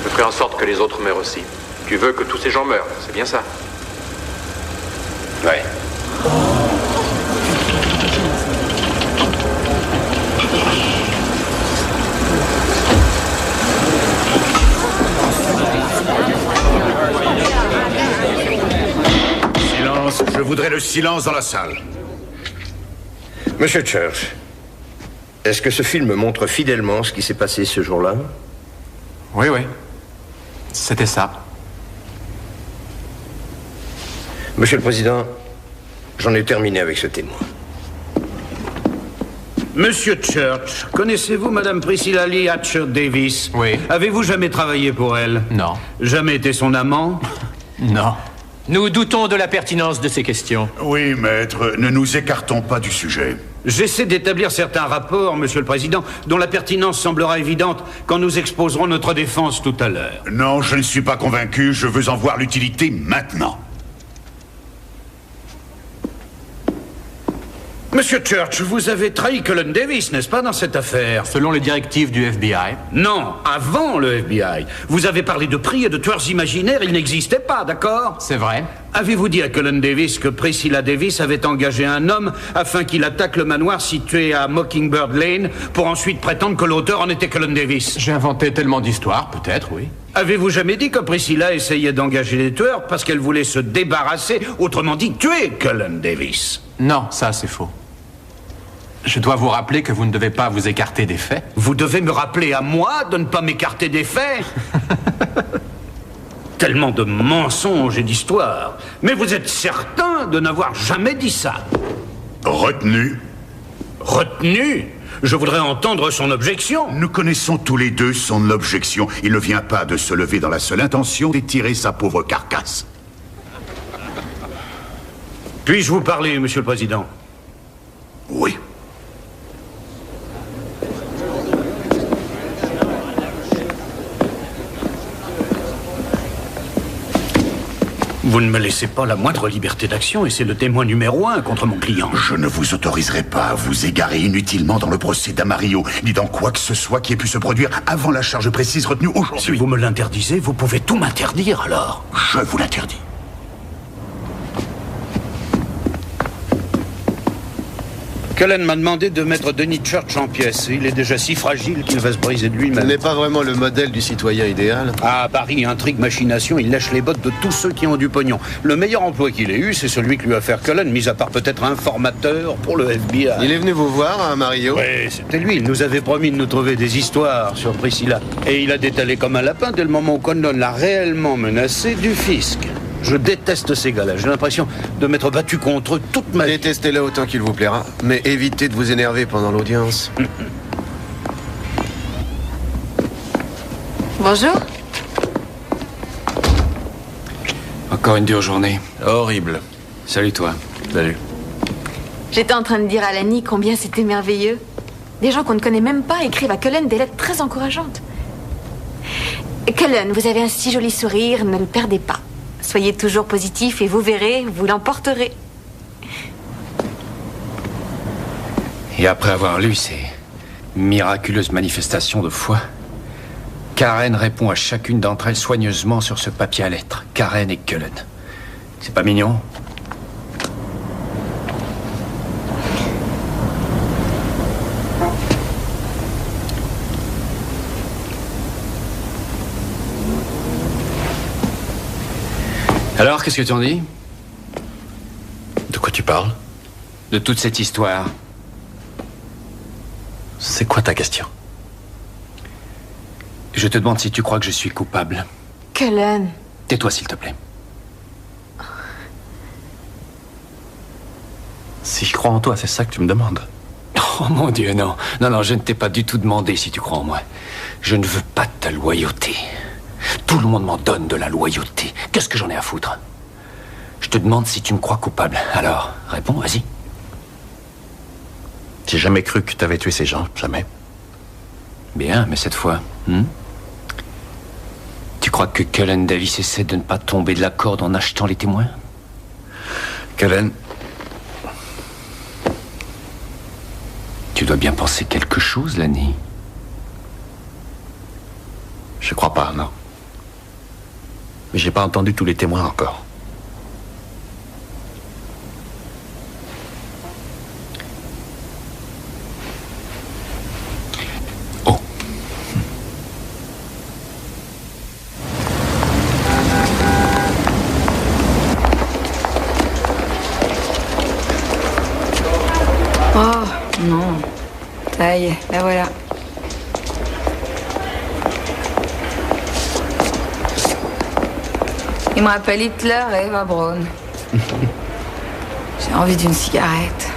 Je ferai en sorte que les autres meurent aussi. Tu veux que tous ces gens meurent, c'est bien ça? Ouais. Silence, je voudrais le silence dans la salle. Monsieur Church, est-ce que ce film montre fidèlement ce qui s'est passé ce jour-là? Oui, oui. C'était ça. Monsieur le Président, j'en ai terminé avec ce témoin. Monsieur Church, connaissez-vous Madame Priscilla Lee Hatcher Davis? Oui. Avez-vous jamais travaillé pour elle? Non. Jamais été son amant? Non. Nous doutons de la pertinence de ces questions. Oui, maître, ne nous écartons pas du sujet. J'essaie d'établir certains rapports, Monsieur le Président, dont la pertinence semblera évidente quand nous exposerons notre défense tout à l'heure. Non, je ne suis pas convaincu. Je veux en voir l'utilité maintenant. Monsieur Church, vous avez trahi Cullen Davis, n'est-ce pas, dans cette affaire? Selon les directives du FBI. Non, avant le FBI. Vous avez parlé de prix et de tueurs imaginaires, ils n'existaient pas, d'accord? C'est vrai. Avez-vous dit à Cullen Davis que Priscilla Davis avait engagé un homme afin qu'il attaque le manoir situé à Mockingbird Lane pour ensuite prétendre que l'auteur en était Cullen Davis? J'ai inventé tellement d'histoires, peut-être, oui. Avez-vous jamais dit que Priscilla essayait d'engager des tueurs parce qu'elle voulait se débarrasser, autrement dit tuer Cullen Davis? Non, ça c'est faux. Je dois vous rappeler que vous ne devez pas vous écarter des faits. Vous devez me rappeler à moi de ne pas m'écarter des faits? Tellement de mensonges et d'histoires. Mais vous êtes certain de n'avoir jamais dit ça? Retenu? Retenu? Je voudrais entendre son objection. Nous connaissons tous les deux son objection. Il ne vient pas de se lever dans la seule intention d'étirer sa pauvre carcasse. Puis-je vous parler, Monsieur le Président? Oui. Vous ne me laissez pas la moindre liberté d'action et c'est le témoin numéro 1 contre mon client. Je ne vous autoriserai pas à vous égarer inutilement dans le procès d'Amarillo, ni dans quoi que ce soit qui ait pu se produire avant la charge précise retenue aujourd'hui. Si vous me l'interdisez, vous pouvez tout m'interdire alors. Je vous l'interdis. Cullen m'a demandé de mettre Denis Church en pièces. Il est déjà si fragile qu'il va se briser de lui-même. Ce n'est pas vraiment le modèle du citoyen idéal. Ah, Paris, intrigue, machination, il lèche les bottes de tous ceux qui ont du pognon. Le meilleur emploi qu'il ait eu, c'est celui que lui a fait Cullen, mis à part peut-être un formateur pour le FBI. Il est venu vous voir, hein, Mario? Oui, c'était lui. Il nous avait promis de nous trouver des histoires sur Priscilla. Et il a détalé comme un lapin dès le moment où Condon l'a réellement menacé du fisc. Je déteste ces gars-là. J'ai l'impression de m'être battu contre eux toute ma vie. Détestez-le autant qu'il vous plaira, mais évitez de vous énerver pendant l'audience. Bonjour. Encore une dure journée. Horrible. Salut toi. Salut. J'étais en train de dire à Lanny combien c'était merveilleux. Des gens qu'on ne connaît même pas écrivent à Cullen des lettres très encourageantes. Cullen, vous avez un si joli sourire, ne le perdez pas. Soyez toujours positif et vous verrez, vous l'emporterez. Et après avoir lu ces miraculeuses manifestations de foi, Karen répond à chacune d'entre elles soigneusement sur ce papier à lettres. Karen et Cullen. C'est pas mignon? Alors, qu'est-ce que tu en dis? De quoi tu parles? De toute cette histoire. C'est quoi ta question? Je te demande si tu crois que je suis coupable. Cullen. Tais-toi, s'il te plaît. Si je crois en toi, c'est ça que tu me demandes? Oh mon Dieu, non. Non, je ne t'ai pas du tout demandé si tu crois en moi. Je ne veux pas de ta loyauté. Tout le monde m'en donne de la loyauté. Qu'est-ce que j'en ai à foutre? Je te demande si tu me crois coupable. Alors, réponds, vas-y. J'ai jamais cru que tu avais tué ces gens, jamais. Bien, mais cette fois, tu crois que Cullen Davis essaie de ne pas tomber de la corde en achetant les témoins? Cullen, tu dois bien penser quelque chose, Lanny. Je crois pas, non. Mais j'ai pas entendu tous les témoins encore. Oh. Oh, non. Ça y est, la voilà. Il me rappelle Hitler et Eva Braun. J'ai envie d'une cigarette.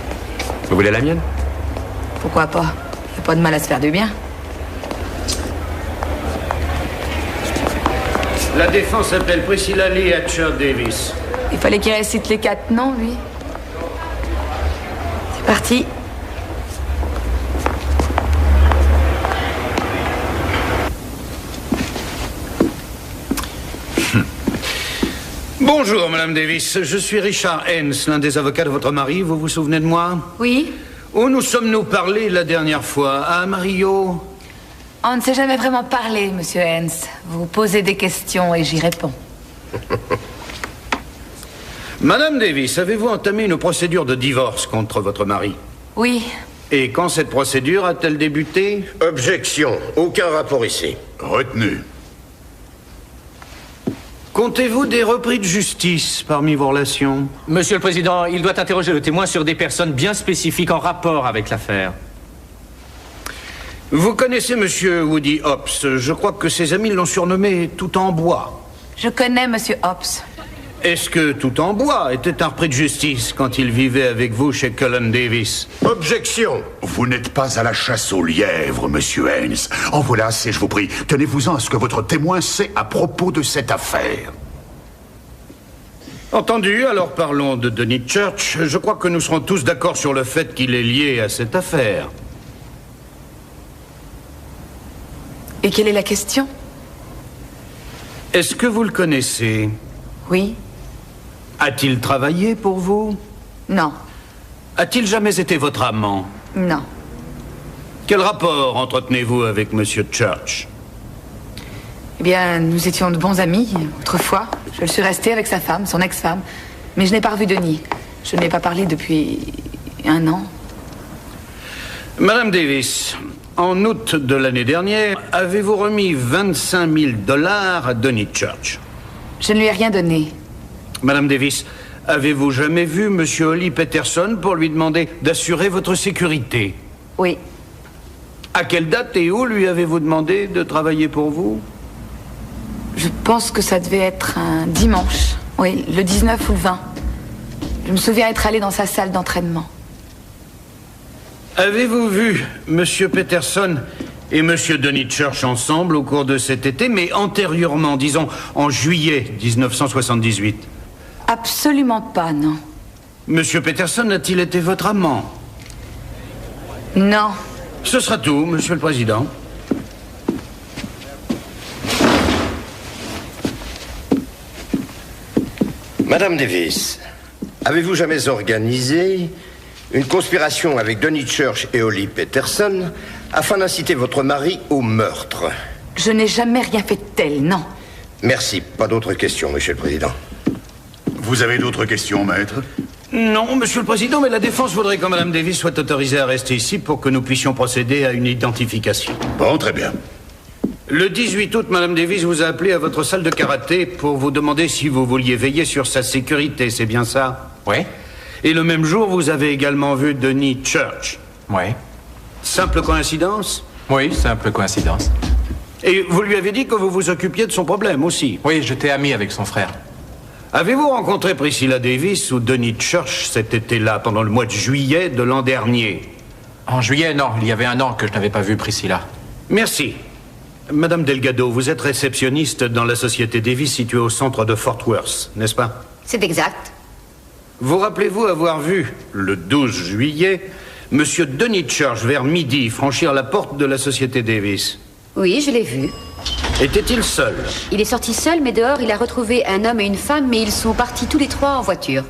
Vous voulez la mienne? Pourquoi pas? Y a pas de mal à se faire du bien. La défense appelle Priscilla Lee Hatcher Davis. Il fallait qu'il récite les 4 noms, lui. C'est parti. Bonjour, Madame Davis. Je suis Richard Hens, l'un des avocats de votre mari. Vous vous souvenez de moi? Oui. Où nous sommes-nous parlé la dernière fois? À Amarillo? On ne s'est jamais vraiment parlé, Monsieur Hens. Vous posez des questions et j'y réponds. Madame Davis, avez-vous entamé une procédure de divorce contre votre mari? Oui. Et quand cette procédure a-t-elle débuté? Objection. Aucun rapport ici. Retenu. Comptez-vous des repris de justice parmi vos relations? Monsieur le Président, il doit interroger le témoin sur des personnes bien spécifiques en rapport avec l'affaire. Vous connaissez Monsieur Woody Hobbs. Je crois que ses amis l'ont surnommé tout en bois. Je connais Monsieur Hobbs. Est-ce que Tout en Bois était un repris de justice quand il vivait avec vous chez Cullen Davis? Objection! Vous n'êtes pas à la chasse aux lièvres, monsieur Haynes. En voilà assez, je vous prie. Tenez-vous-en à ce que votre témoin sait à propos de cette affaire. Entendu, alors parlons de Denis Church. Je crois que nous serons tous d'accord sur le fait qu'il est lié à cette affaire. Et quelle est la question? Est-ce que vous le connaissez? Oui. A-t-il travaillé pour vous? Non. A-t-il jamais été votre amant? Non. Quel rapport entretenez-vous avec Monsieur Church? Eh bien, nous étions de bons amis, autrefois. Je suis restée avec sa femme, son ex-femme. Mais je n'ai pas revu Denis. Je ne lui ai pas parlé depuis 1 an. Madame Davis, en août de l'année dernière, avez-vous remis 25 000 $ à Denis Church? Je ne lui ai rien donné. Madame Davis, avez-vous jamais vu Monsieur Holly Peterson pour lui demander d'assurer votre sécurité? Oui. À quelle date et où lui avez-vous demandé de travailler pour vous? Je pense que ça devait être un dimanche. Oui, le 19 ou le 20. Je me souviens être allée dans sa salle d'entraînement. Avez-vous vu Monsieur Peterson et Monsieur Denis Church ensemble au cours de cet été, mais antérieurement, disons en juillet 1978? Absolument pas, non. Monsieur Peterson a-t-il été votre amant? Non. Ce sera tout, Monsieur le Président. Madame Davis, avez-vous jamais organisé une conspiration avec Denis Church et Holly Peterson afin d'inciter votre mari au meurtre? Je n'ai jamais rien fait de tel, non. Merci. Pas d'autres questions, Monsieur le Président. Vous avez d'autres questions, maître? Non, Monsieur le Président, mais la défense voudrait que Madame Davis soit autorisée à rester ici pour que nous puissions procéder à une identification. Bon, très bien. Le 18 août, Madame Davis vous a appelé à votre salle de karaté pour vous demander si vous vouliez veiller sur sa sécurité, c'est bien ça? Oui. Et le même jour, vous avez également vu Denis Church? Oui. Simple coïncidence? Oui, simple coïncidence. Et vous lui avez dit que vous vous occupiez de son problème aussi? Oui, j'étais ami avec son frère. Avez-vous rencontré Priscilla Davis ou Denis Church cet été-là, pendant le mois de juillet de l'an dernier? En juillet, non. Il y avait 1 an que je n'avais pas vu Priscilla. Merci. Madame Delgado, vous êtes réceptionniste dans la société Davis située au centre de Fort Worth, n'est-ce pas? C'est exact. Vous rappelez-vous avoir vu, le 12 juillet, Monsieur Denis Church vers midi franchir la porte de la société Davis? Oui, je l'ai vu. Était-il seul? Il est sorti seul, mais dehors, il a retrouvé un homme et une femme, mais ils sont partis tous les 3 en voiture.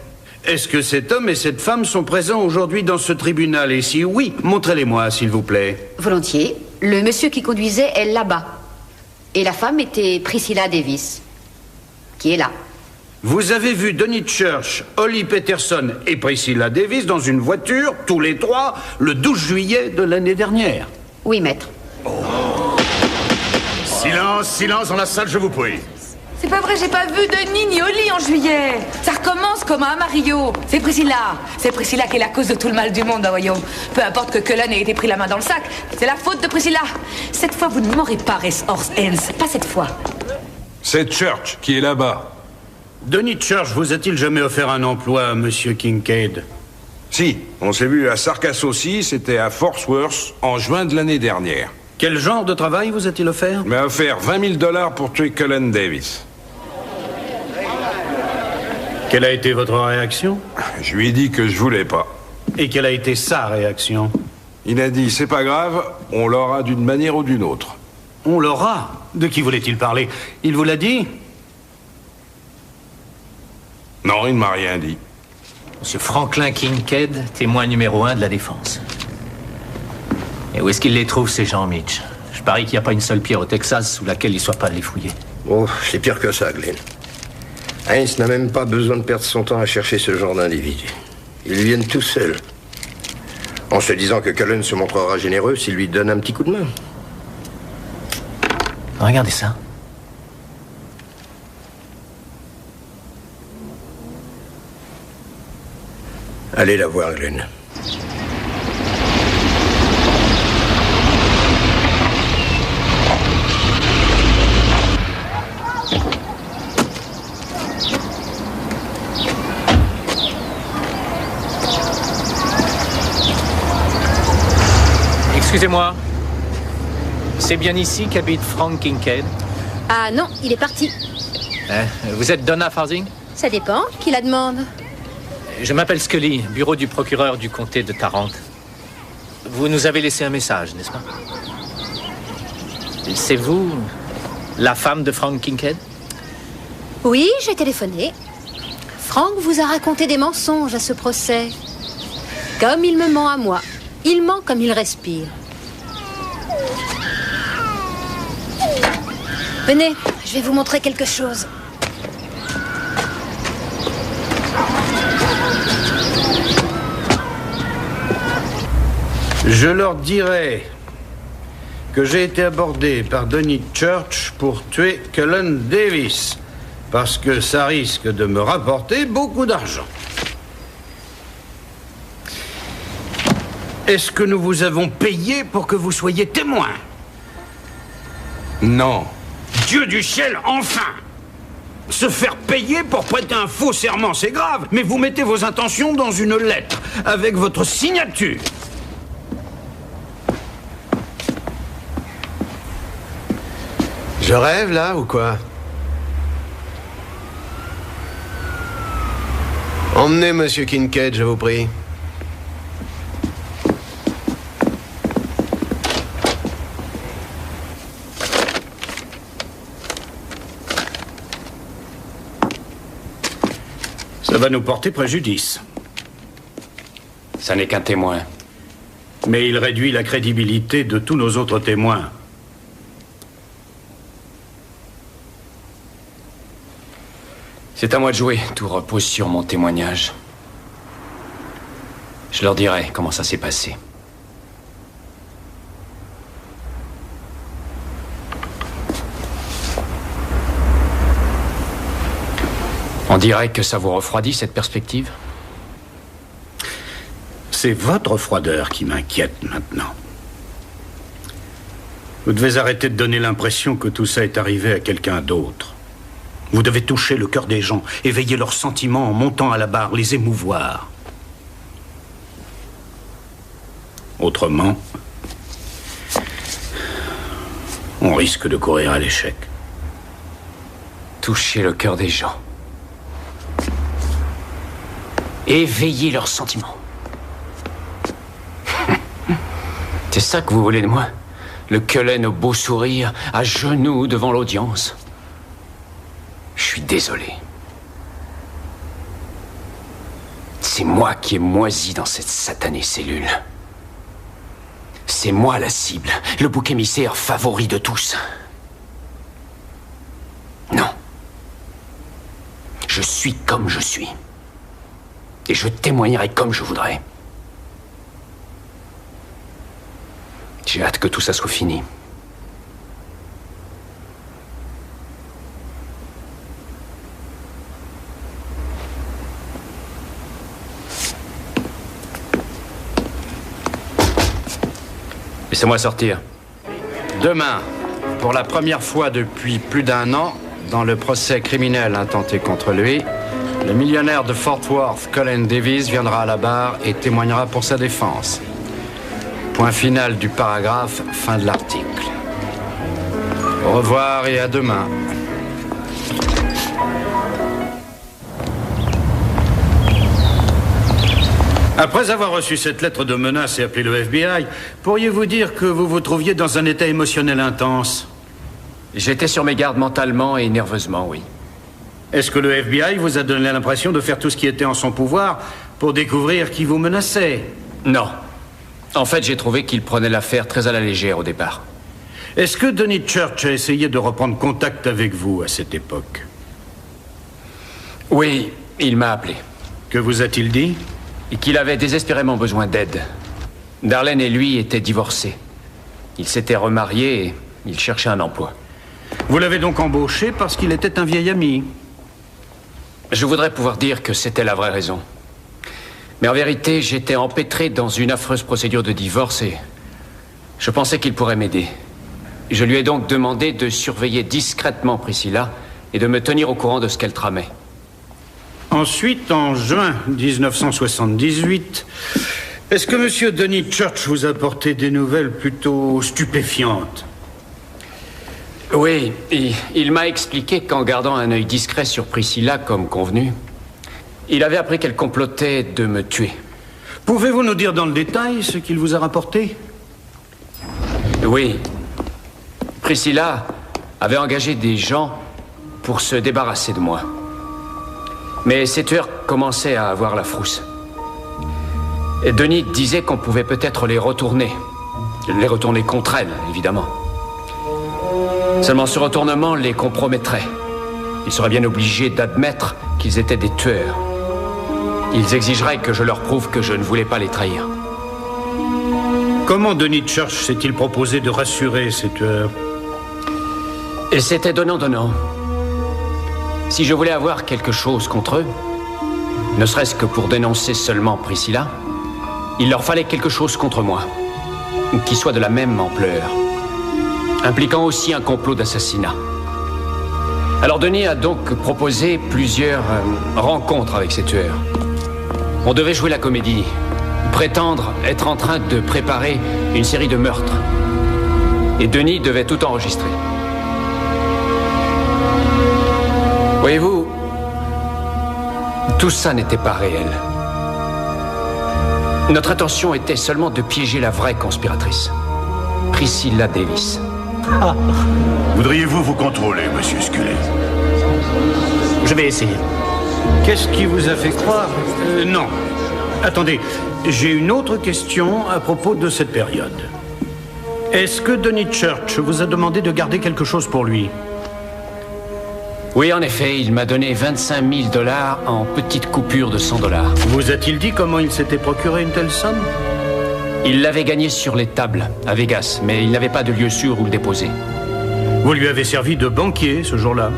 Est-ce que cet homme et cette femme sont présents aujourd'hui dans ce tribunal? Et si oui, montrez-les-moi, s'il vous plaît. Volontiers. Le monsieur qui conduisait est là-bas. Et la femme était Priscilla Davis, qui est là. Vous avez vu Denis Church, Holly Peterson et Priscilla Davis dans une voiture, tous les 3, le 12 juillet de l'année dernière? Oui, maître. Silence, silence dans la salle, je vous prie. C'est pas vrai, j'ai pas vu Denis ni Holly en juillet. Ça recommence comme un Mario. C'est Priscilla. C'est Priscilla qui est la cause de tout le mal du monde, voyons. Peu importe que Cullen ait été pris la main dans le sac, c'est la faute de Priscilla. Cette fois, vous ne m'aurez pas, Racehorse Haynes. Pas cette fois. C'est Church qui est là-bas. Denis Church vous a-t-il jamais offert un emploi, Monsieur Kincaid? Si, on s'est vu à Sargasso aussi, c'était à Fort Worth, en juin de l'année dernière. Quel genre de travail vous a-t-il offert? Il m'a offert 20 000 $ pour tuer Cullen Davis. Quelle a été votre réaction? Je lui ai dit que je voulais pas. Et quelle a été sa réaction? Il a dit, c'est pas grave, on l'aura d'une manière ou d'une autre. On l'aura? De qui voulait-il parler? Il vous l'a dit? Non, il ne m'a rien dit. Monsieur Franklin Kincaid, témoin numéro 1 de la défense. Et où est-ce qu'il les trouve, ces gens, Mitch? Je parie qu'il n'y a pas une seule pierre au Texas sous laquelle il ne soit pas allé fouiller. Oh, c'est pire que ça, Glenn. Haynes n'a même pas besoin de perdre son temps à chercher ce genre d'individus. Ils viennent tout seuls. En se disant que Cullen se montrera généreux s'il lui donne un petit coup de main. Regardez ça. Allez la voir, Glenn. Excusez-moi. C'est bien ici qu'habite Frank Kincaid? Ah non, il est parti. Vous êtes Donna Farzing? Ça dépend. Qui la demande? Je m'appelle Scully, bureau du procureur du comté de Tarrant. Vous nous avez laissé un message, n'est-ce pas? C'est vous, la femme de Frank Kincaid? Oui, j'ai téléphoné. Frank vous a raconté des mensonges à ce procès. Comme il me ment à moi. Il ment comme il respire. Venez, je vais vous montrer quelque chose. Je leur dirai que j'ai été abordé par Donny Church pour tuer Cullen Davis, parce que ça risque de me rapporter beaucoup d'argent. Est-ce que nous vous avons payé pour que vous soyez témoin? Non. Dieu du ciel, enfin! Se faire payer pour prêter un faux serment, c'est grave, mais vous mettez vos intentions dans une lettre, avec votre signature. Je rêve, là, ou quoi? Emmenez Monsieur Kincaid, je vous prie. Ça va nous porter préjudice. Ça n'est qu'un témoin. Mais il réduit la crédibilité de tous nos autres témoins. C'est à moi de jouer. Tout repose sur mon témoignage. Je leur dirai comment ça s'est passé. On dirait que ça vous refroidit, cette perspective? C'est votre froideur qui m'inquiète maintenant. Vous devez arrêter de donner l'impression que tout ça est arrivé à quelqu'un d'autre. Vous devez toucher le cœur des gens, éveiller leurs sentiments en montant à la barre, les émouvoir. Autrement, on risque de courir à l'échec. Toucher le cœur des gens. Éveiller leurs sentiments. C'est ça que vous voulez de moi? Le Cullen au beau sourire, à genoux devant l'audience. Je suis désolé. C'est moi qui ai moisi dans cette satanée cellule. C'est moi la cible, le bouc émissaire favori de tous. Non. Je suis comme je suis. Et je témoignerai comme je voudrais. J'ai hâte que tout ça soit fini. Laissez-moi sortir. Demain, pour la première fois depuis plus d'un an, dans le procès criminel intenté contre lui, le millionnaire de Fort Worth, Cullen Davis, viendra à la barre et témoignera pour sa défense. Point final du paragraphe, fin de l'article. Au revoir et à demain. Après avoir reçu cette lettre de menace et appelé le FBI, pourriez-vous dire que vous vous trouviez dans un état émotionnel intense? J'étais sur mes gardes mentalement et nerveusement, oui. Est-ce que le FBI vous a donné l'impression de faire tout ce qui était en son pouvoir pour découvrir qui vous menaçait? Non. En fait, j'ai trouvé qu'il prenait l'affaire très à la légère au départ. Est-ce que Donny Church a essayé de reprendre contact avec vous à cette époque? Oui, il m'a appelé. Que vous a-t-il dit? Et qu'il avait désespérément besoin d'aide. Darlene et lui étaient divorcés. Ils s'étaient remariés et il cherchait un emploi. Vous l'avez donc embauché parce qu'il était un vieil ami? Je voudrais pouvoir dire que c'était la vraie raison. Mais en vérité, j'étais empêtré dans une affreuse procédure de divorce et je pensais qu'il pourrait m'aider. Je lui ai donc demandé de surveiller discrètement Priscilla et de me tenir au courant de ce qu'elle tramait. Ensuite, en juin 1978, Est-ce que M. Denis Church vous a apporté des nouvelles plutôt stupéfiantes? Oui, il m'a expliqué qu'en gardant un œil discret sur Priscilla comme convenu, il avait appris qu'elle complotait de me tuer. Pouvez-vous nous dire dans le détail ce qu'il vous a rapporté? Oui. Priscilla avait engagé des gens pour se débarrasser de moi. Mais ces tueurs commençaient à avoir la frousse. Et Denis disait qu'on pouvait peut-être les retourner contre elle, évidemment. Seulement ce retournement les compromettrait. Ils seraient bien obligés d'admettre qu'ils étaient des tueurs. Ils exigeraient que je leur prouve que je ne voulais pas les trahir. Comment Denis Church s'est-il proposé de rassurer ces tueurs? Et c'était donnant-donnant. Si je voulais avoir quelque chose contre eux, ne serait-ce que pour dénoncer seulement Priscilla, il leur fallait quelque chose contre moi, qui soit de la même ampleur, impliquant aussi un complot d'assassinat. Alors Denis a donc proposé plusieurs rencontres avec ces tueurs. On devait jouer la comédie, prétendre être en train de préparer une série de meurtres. Et Denis devait tout enregistrer. Voyez-vous, tout ça n'était pas réel. Notre intention était seulement de piéger la vraie conspiratrice, Priscilla Davis. Voudriez-vous vous contrôler, monsieur Scully? Je vais essayer. Qu'est-ce qui vous a fait croire? Non. Attendez, j'ai une autre question à propos de cette période. Est-ce que Denis Church vous a demandé de garder quelque chose pour lui? Oui, en effet, il m'a donné 25 000 $ en petites coupures de 100 $. Vous a-t-il dit comment il s'était procuré une telle somme? Il l'avait gagné sur les tables, à Vegas, mais il n'avait pas de lieu sûr où le déposer. Vous lui avez servi de banquier ce jour-là?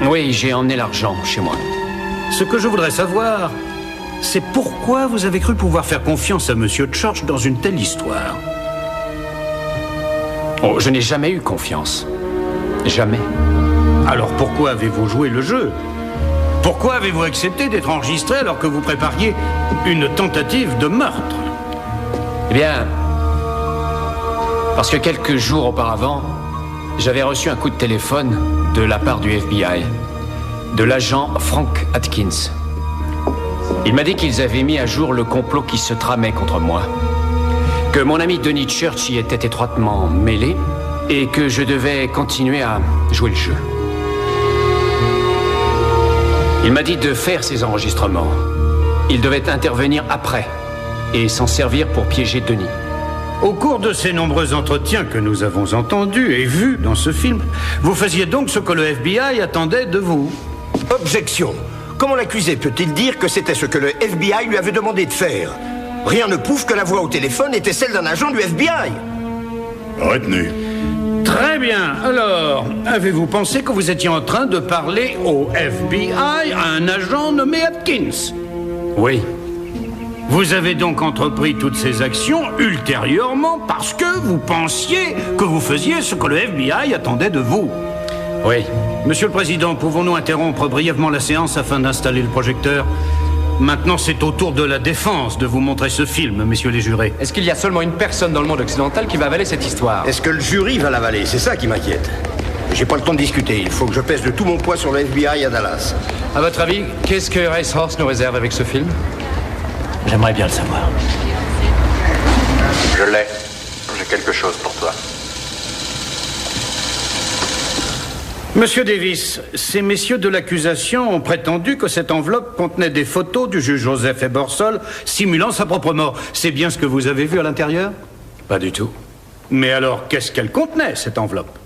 Oui, j'ai emmené l'argent chez moi. Ce que je voudrais savoir, c'est pourquoi vous avez cru pouvoir faire confiance à M. Church dans une telle histoire? Oh, je n'ai jamais eu confiance. Jamais. Alors pourquoi avez-vous joué le jeu? Pourquoi avez-vous accepté d'être enregistré alors que vous prépariez une tentative de meurtre? Eh bien, parce que quelques jours auparavant, j'avais reçu un coup de téléphone de la part du FBI, de l'agent Frank Atkins. Il m'a dit qu'ils avaient mis à jour le complot qui se tramait contre moi, que mon ami Denis Church y était étroitement mêlé et que je devais continuer à jouer le jeu. Il m'a dit de faire ces enregistrements. Il devait intervenir après et s'en servir pour piéger Denis. Au cours de ces nombreux entretiens que nous avons entendus et vus dans ce film, vous faisiez donc ce que le FBI attendait de vous. Objection. Comment l'accusé peut-il dire que c'était ce que le FBI lui avait demandé de faire? Rien ne prouve que la voix au téléphone était celle d'un agent du FBI. Retenu. Très bien. Alors, avez-vous pensé que vous étiez en train de parler au FBI à un agent nommé Atkins? Oui. Vous avez donc entrepris toutes ces actions ultérieurement parce que vous pensiez que vous faisiez ce que le FBI attendait de vous? Oui. Monsieur le Président, pouvons-nous interrompre brièvement la séance afin d'installer le projecteur? Maintenant, c'est au tour de la défense de vous montrer ce film, messieurs les jurés. Est-ce qu'il y a seulement une personne dans le monde occidental qui va avaler cette histoire? Est-ce que le jury va l'avaler? C'est ça qui m'inquiète. J'ai pas le temps de discuter. Il faut que je pèse de tout mon poids sur le FBI à Dallas. À votre avis, qu'est-ce que Racehorse nous réserve avec ce film? J'aimerais bien le savoir. Je l'ai. J'ai quelque chose pour toi. Monsieur Davis, ces messieurs de l'accusation ont prétendu que cette enveloppe contenait des photos du juge Joseph Ebersol simulant sa propre mort. C'est bien ce que vous avez vu à l'intérieur? Pas du tout. Mais alors, qu'est-ce qu'elle contenait, cette enveloppe?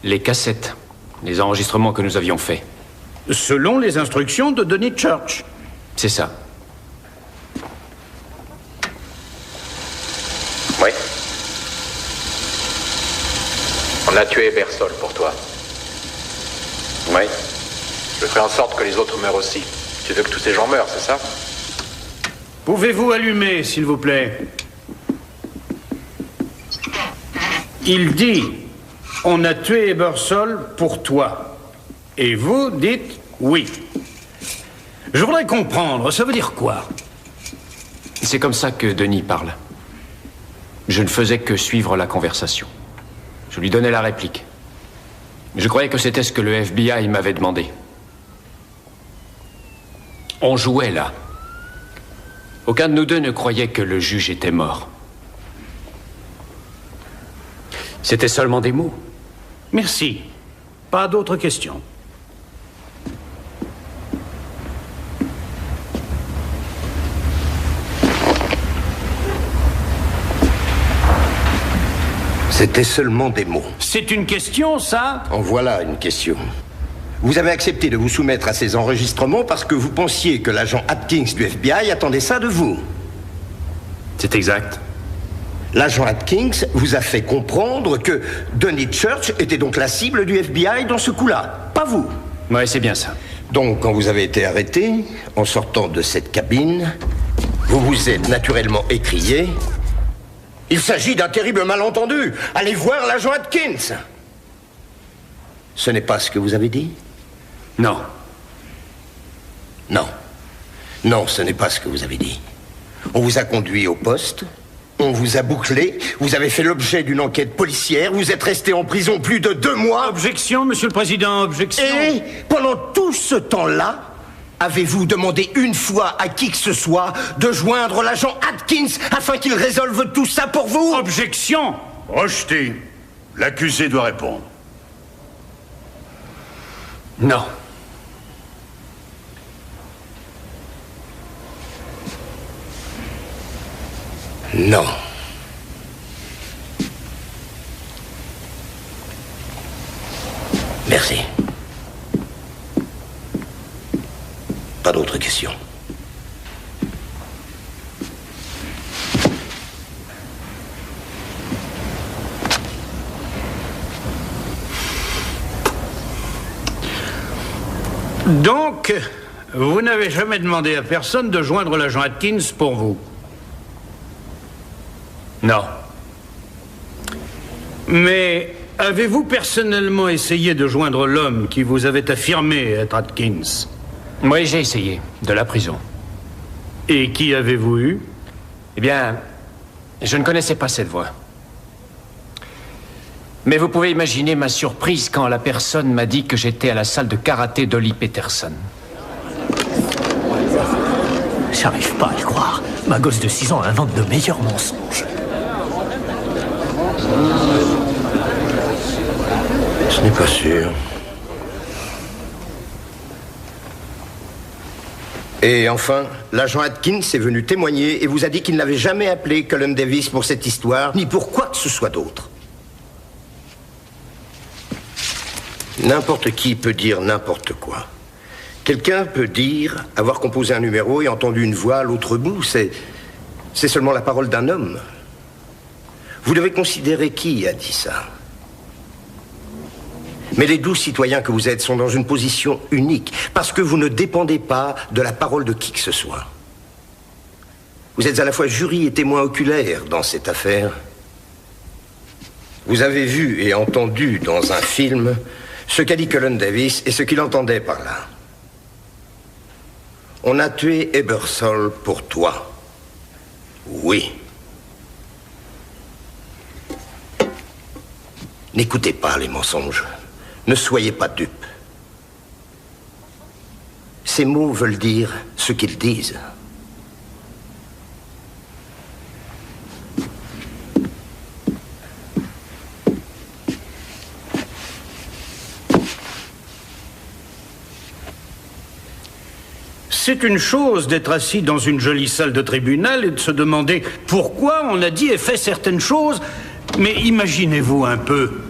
Les cassettes, les enregistrements que nous avions faits. Selon les instructions de Denis Church. C'est ça. Oui. On a tué Ebersol pour toi. Oui. Je ferai en sorte que les autres meurent aussi. Tu veux que tous ces gens meurent, c'est ça? Pouvez-vous allumer, s'il vous plaît? Il dit, on a tué Ebersol pour toi. Et vous dites oui. Je voudrais comprendre, ça veut dire quoi? C'est comme ça que Denis parle. Je ne faisais que suivre la conversation. Je lui donnais la réplique. Je croyais que c'était ce que le FBI m'avait demandé. On jouait là. Aucun de nous deux ne croyait que le juge était mort. C'était seulement des mots. Merci. Pas d'autres questions. C'était seulement des mots. C'est une question, ça? En voilà une question. Vous avez accepté de vous soumettre à ces enregistrements parce que vous pensiez que l'agent Atkins du FBI attendait ça de vous. C'est exact. L'agent Atkins vous a fait comprendre que Denis Church était donc la cible du FBI dans ce coup-là, pas vous. Ouais, c'est bien ça. Donc, quand vous avez été arrêté, en sortant de cette cabine, vous vous êtes naturellement écrié « Il s'agit d'un terrible malentendu. Allez voir l'agent Atkins !» Ce n'est pas ce que vous avez dit? Non. Non. Non, ce n'est pas ce que vous avez dit. On vous a conduit au poste, on vous a bouclé, vous avez fait l'objet d'une enquête policière, vous êtes resté en prison plus de 2 mois. Objection, Monsieur le Président, objection. Et pendant tout ce temps-là, avez-vous demandé une fois à qui que ce soit de joindre l'agent Atkins afin qu'il résolve tout ça pour vous? Objection. Rejeté. L'accusé doit répondre. Non. Non. Merci. Pas d'autres questions. Donc, vous n'avez jamais demandé à personne de joindre l'agent Atkins pour vous? Non. Mais avez-vous personnellement essayé de joindre l'homme qui vous avait affirmé être Atkins? Oui, j'ai essayé, de la prison. Et qui avez-vous eu? Eh bien, je ne connaissais pas cette voix. Mais vous pouvez imaginer ma surprise quand la personne m'a dit que j'étais à la salle de karaté d'Ollie Peterson. J'arrive pas à le croire. Ma gosse de 6 ans invente de meilleurs mensonges. Ce n'est pas sûr. Et enfin, l'agent Atkins est venu témoigner et vous a dit qu'il n'avait jamais appelé Cullen Davis pour cette histoire, ni pour quoi que ce soit d'autre. N'importe qui peut dire n'importe quoi. Quelqu'un peut dire avoir composé un numéro et entendu une voix à l'autre bout. C'est seulement la parole d'un homme. Vous devez considérer qui a dit ça. Mais les 12 citoyens que vous êtes sont dans une position unique, parce que vous ne dépendez pas de la parole de qui que ce soit. Vous êtes à la fois jury et témoin oculaire dans cette affaire. Vous avez vu et entendu dans un film ce qu'a dit Cullen Davis et ce qu'il entendait par là. On a tué Ebersol pour toi. Oui. N'écoutez pas les mensonges. Ne soyez pas dupes. Ces mots veulent dire ce qu'ils disent. C'est une chose d'être assis dans une jolie salle de tribunal et de se demander pourquoi on a dit et fait certaines choses, mais imaginez-vous un peu,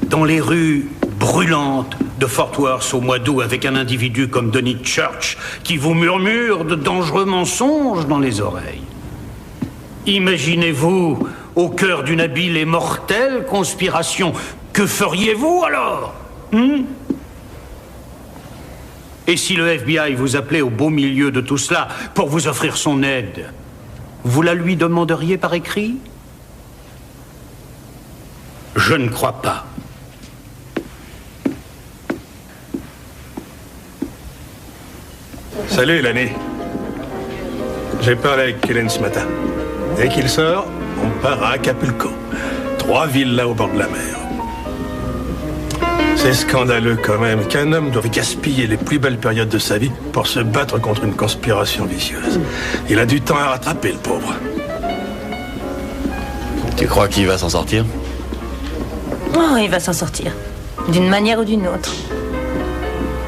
dans les rues brûlantes de Fort Worth au mois d'août avec un individu comme Denis Church qui vous murmure de dangereux mensonges dans les oreilles. Imaginez-vous au cœur d'une habile et mortelle conspiration. Que feriez-vous alors? Et si le FBI vous appelait au beau milieu de tout cela pour vous offrir son aide, vous la lui demanderiez par écrit? Je ne crois pas. Salut, Lanny. J'ai parlé avec Kellen ce matin. Dès qu'il sort, on part à Acapulco. 3 villas au bord de la mer. C'est scandaleux quand même qu'un homme doive gaspiller les plus belles périodes de sa vie pour se battre contre une conspiration vicieuse. Il a du temps à rattraper, le pauvre. Tu crois qu'il va s'en sortir? Oh, il va s'en sortir. D'une manière ou d'une autre.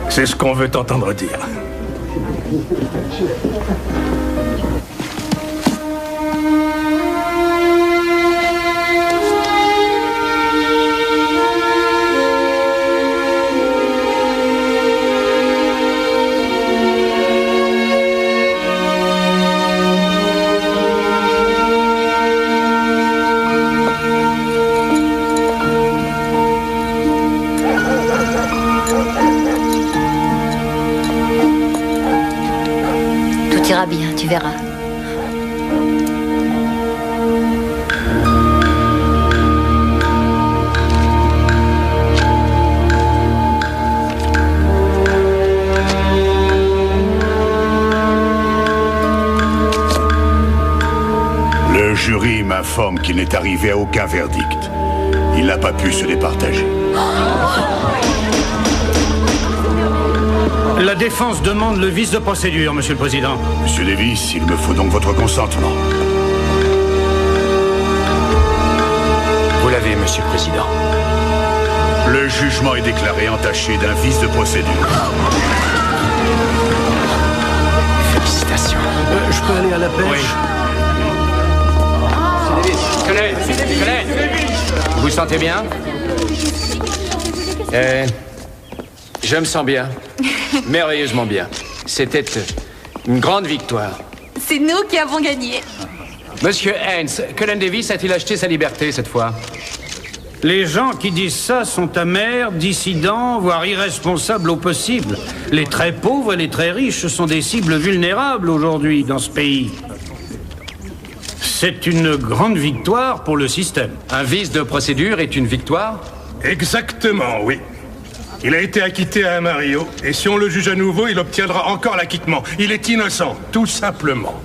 C'est ce qu'on veut t'entendre dire. Tout ira bien, tu verras. Le jury m'informe qu'il n'est arrivé à aucun verdict. Il n'a pas pu se départager. La défense demande le vice de procédure, Monsieur le Président. Monsieur Davis, il me faut donc votre consentement. Vous l'avez, Monsieur le Président. Le jugement est déclaré entaché d'un vice de procédure. Félicitations. Je peux aller à la pêche? Colin, vous vous sentez bien? Je me sens bien. Merveilleusement bien. C'était une grande victoire. C'est nous qui avons gagné. Monsieur Haynes, Colin Davis a-t-il acheté sa liberté cette fois? Les gens qui disent ça sont amers, dissidents, voire irresponsables au possible. Les très pauvres et les très riches sont des cibles vulnérables aujourd'hui dans ce pays. C'est une grande victoire pour le système. Un vice de procédure est une victoire? Exactement, oui. Il a été acquitté à Amarillo, et si on le juge à nouveau, il obtiendra encore l'acquittement. Il est innocent, tout simplement.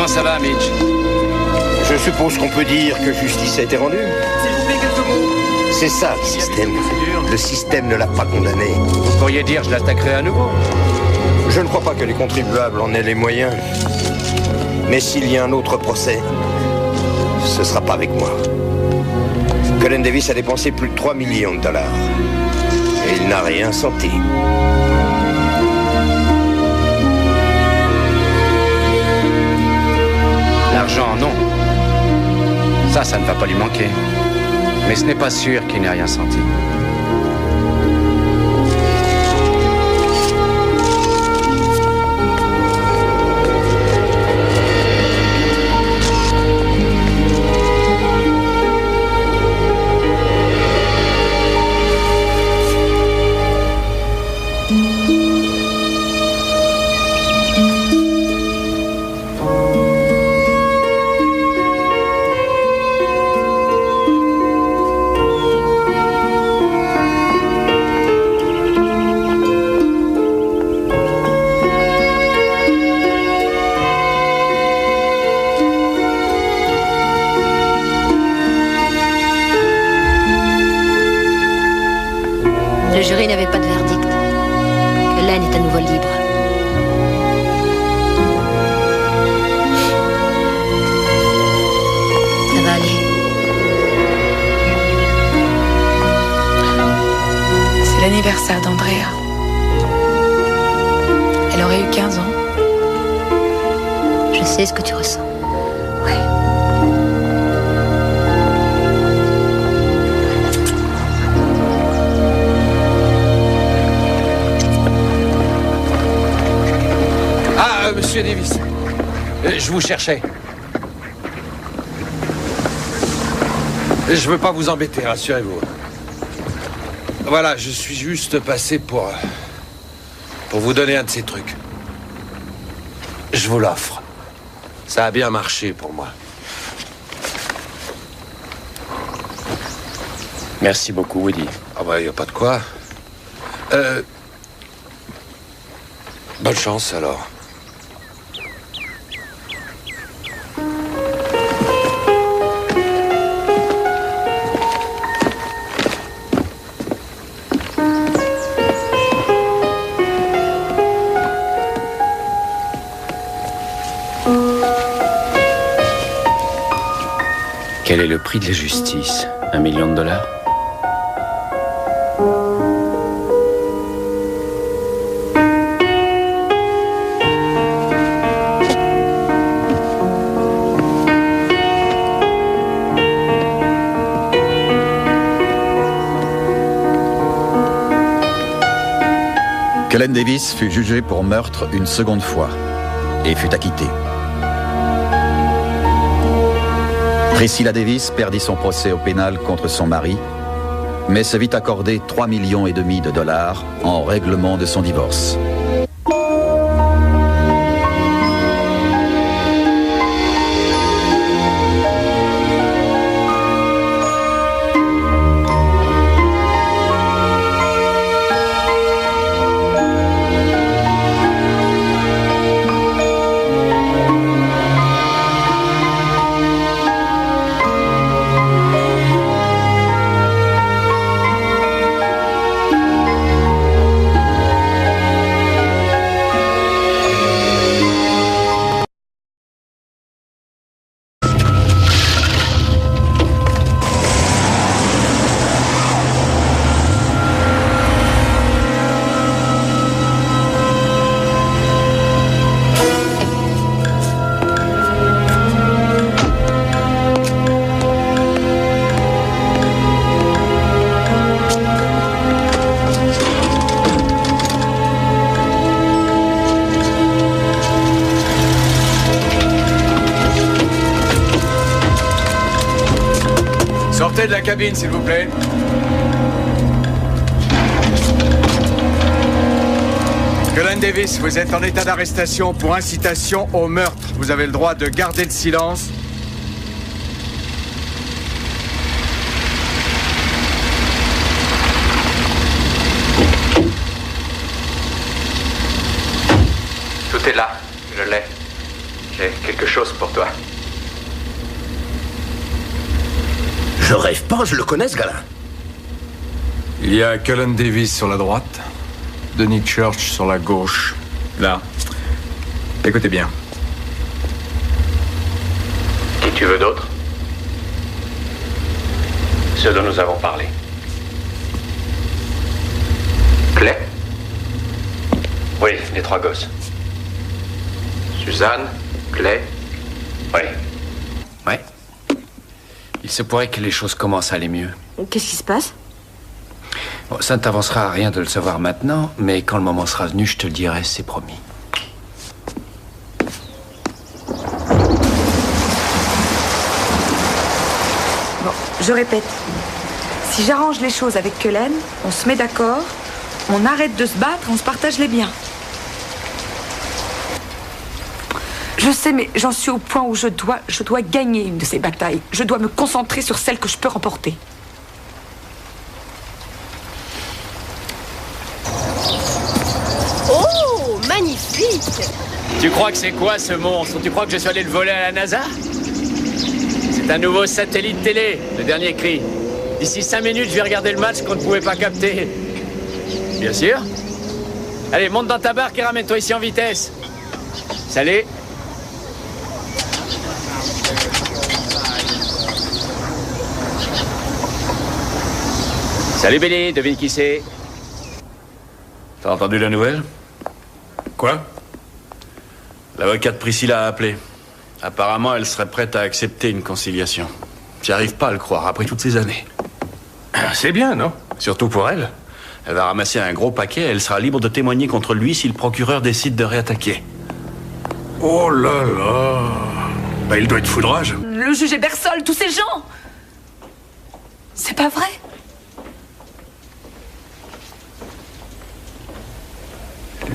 Ça va, Mitch? Je suppose qu'on peut dire que justice a été rendue. S'il vous plaît, quelques mots. C'est ça, le système. Le système ne l'a pas condamné. Vous pourriez dire je l'attaquerai à nouveau. Je ne crois pas que les contribuables en aient les moyens. Mais s'il y a un autre procès, ce sera pas avec moi. Colin Davis a dépensé plus de 3 millions de dollars. Et il n'a rien senti. L'argent, non. Ça ne va pas lui manquer. Mais ce n'est pas sûr qu'il n'ait rien senti. Le jury n'avait pas de verdict. Colin est à nouveau libre. Ça va aller. C'est l'anniversaire d'Andrea. Elle aurait eu 15 ans. Je sais ce que tu ressens. Monsieur Davis, je vous cherchais. Je veux pas vous embêter, rassurez-vous. Voilà, je suis juste passé pour vous donner un de ces trucs. Je vous l'offre. Ça a bien marché pour moi. Merci beaucoup, Woody. Ah bah, y a pas de quoi. Bonne chance, alors. Quel est le prix de la justice? $1 million? Cullen Davis fut jugé pour meurtre une seconde fois et fut acquitté. Priscilla Davis perdit son procès au pénal contre son mari, mais se vit accorder $3,5 millions en règlement de son divorce. Sortez de la cabine, s'il vous plaît. Cullen Davis, vous êtes en état d'arrestation pour incitation au meurtre. Vous avez le droit de garder le silence. Tout est là. Je l'ai. J'ai quelque chose pour toi. Je rêve pas, je le connais, ce gars-là. Il y a Cullen Davis sur la droite, Denis Church sur la gauche. Là. Écoutez bien. Qui tu veux d'autre? Ce dont nous avons parlé. Clay? Oui, les 3 gosses. Suzanne? Clay? Oui. Ouais. Il se pourrait que les choses commencent à aller mieux. Qu'est-ce qui se passe? Bon, ça ne t'avancera à rien de le savoir maintenant, mais quand le moment sera venu, je te le dirai, c'est promis. Bon, je répète. Si j'arrange les choses avec Cullen, on se met d'accord, on arrête de se battre, on se partage les biens. Je sais, mais j'en suis au point où je dois gagner une de ces batailles. Je dois me concentrer sur celle que je peux remporter. Oh, magnifique! Tu crois que c'est quoi ce monstre? Tu crois que je suis allé le voler à la NASA? C'est un nouveau satellite télé, le dernier cri. D'ici 5 minutes, je vais regarder le match qu'on ne pouvait pas capter. Bien sûr. Allez, monte dans ta barque et ramène-toi ici en vitesse. Salut. Salut Billy, devine qui c'est? T'as entendu la nouvelle? Quoi? L'avocat de Priscilla a appelé. Apparemment, elle serait prête à accepter une conciliation. J'y arrive pas à le croire, après toutes ces années. C'est bien, non? Surtout pour elle. Elle va ramasser un gros paquet et elle sera libre de témoigner contre lui si le procureur décide de réattaquer. Oh là là. Bah, il doit être foudrage. Le juge Ebersol, tous ces gens. C'est pas vrai.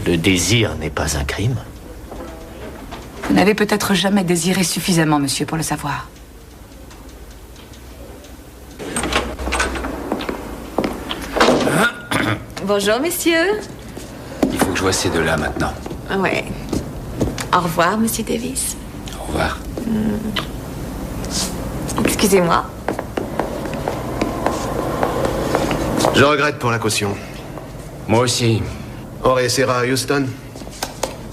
Le désir n'est pas un crime. Vous n'avez peut-être jamais désiré suffisamment, monsieur, pour le savoir. Bonjour, messieurs. Il faut que je vois ces deux-là maintenant. Ouais. Au revoir, monsieur Davis. Au revoir. Excusez-moi. Je regrette pour la caution. Moi aussi. On réessayera à Houston.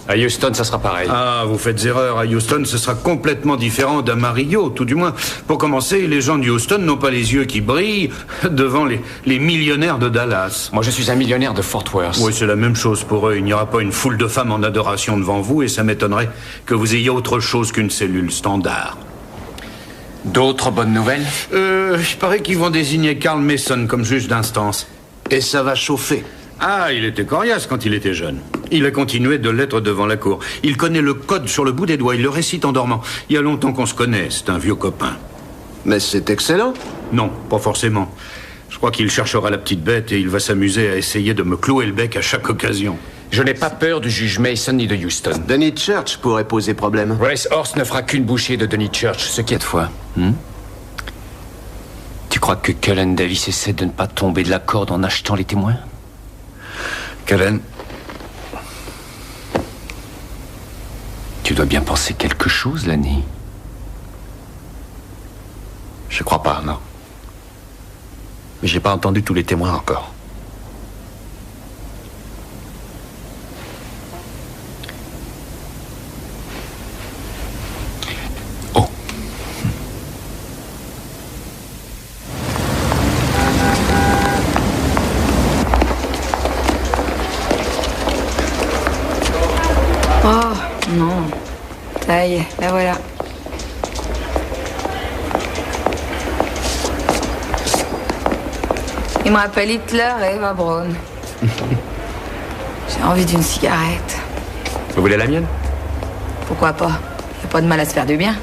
À Houston, ça sera pareil. Ah, vous faites erreur. À Houston, ce sera complètement différent d'Amarillo, tout du moins. Pour commencer, les gens de Houston n'ont pas les yeux qui brillent devant les millionnaires de Dallas. Moi, je suis un millionnaire de Fort Worth. Oui, c'est la même chose pour eux. Il n'y aura pas une foule de femmes en adoration devant vous et ça m'étonnerait que vous ayez autre chose qu'une cellule standard. D'autres bonnes nouvelles? Il paraît qu'ils vont désigner Carl Mason comme juge d'instance. Et ça va chauffer. Ah, il était coriace quand il était jeune. Il a continué de l'être devant la cour. Il connaît le code sur le bout des doigts. Il le récite en dormant. Il y a longtemps qu'on se connaît. C'est un vieux copain. Mais c'est excellent. Non, pas forcément. Je crois qu'il cherchera la petite bête et il va s'amuser à essayer de me clouer le bec à chaque occasion. Je n'ai pas peur du juge Mason ni de Houston. Denny Church pourrait poser problème. Race Horse ne fera qu'une bouchée de Denny Church, ce qui est de foi. Tu crois que Cullen Davis essaie de ne pas tomber de la corde en achetant les témoins? Cullen, tu dois bien penser quelque chose, Lanny. je crois pas, non. Mais j'ai pas entendu tous les témoins encore. Oh, non. Ça y est, la voilà. Il me rappelle Hitler et Eva Braun. J'ai envie d'une cigarette. Vous voulez la mienne? Pourquoi pas? Y a pas de mal à se faire du bien.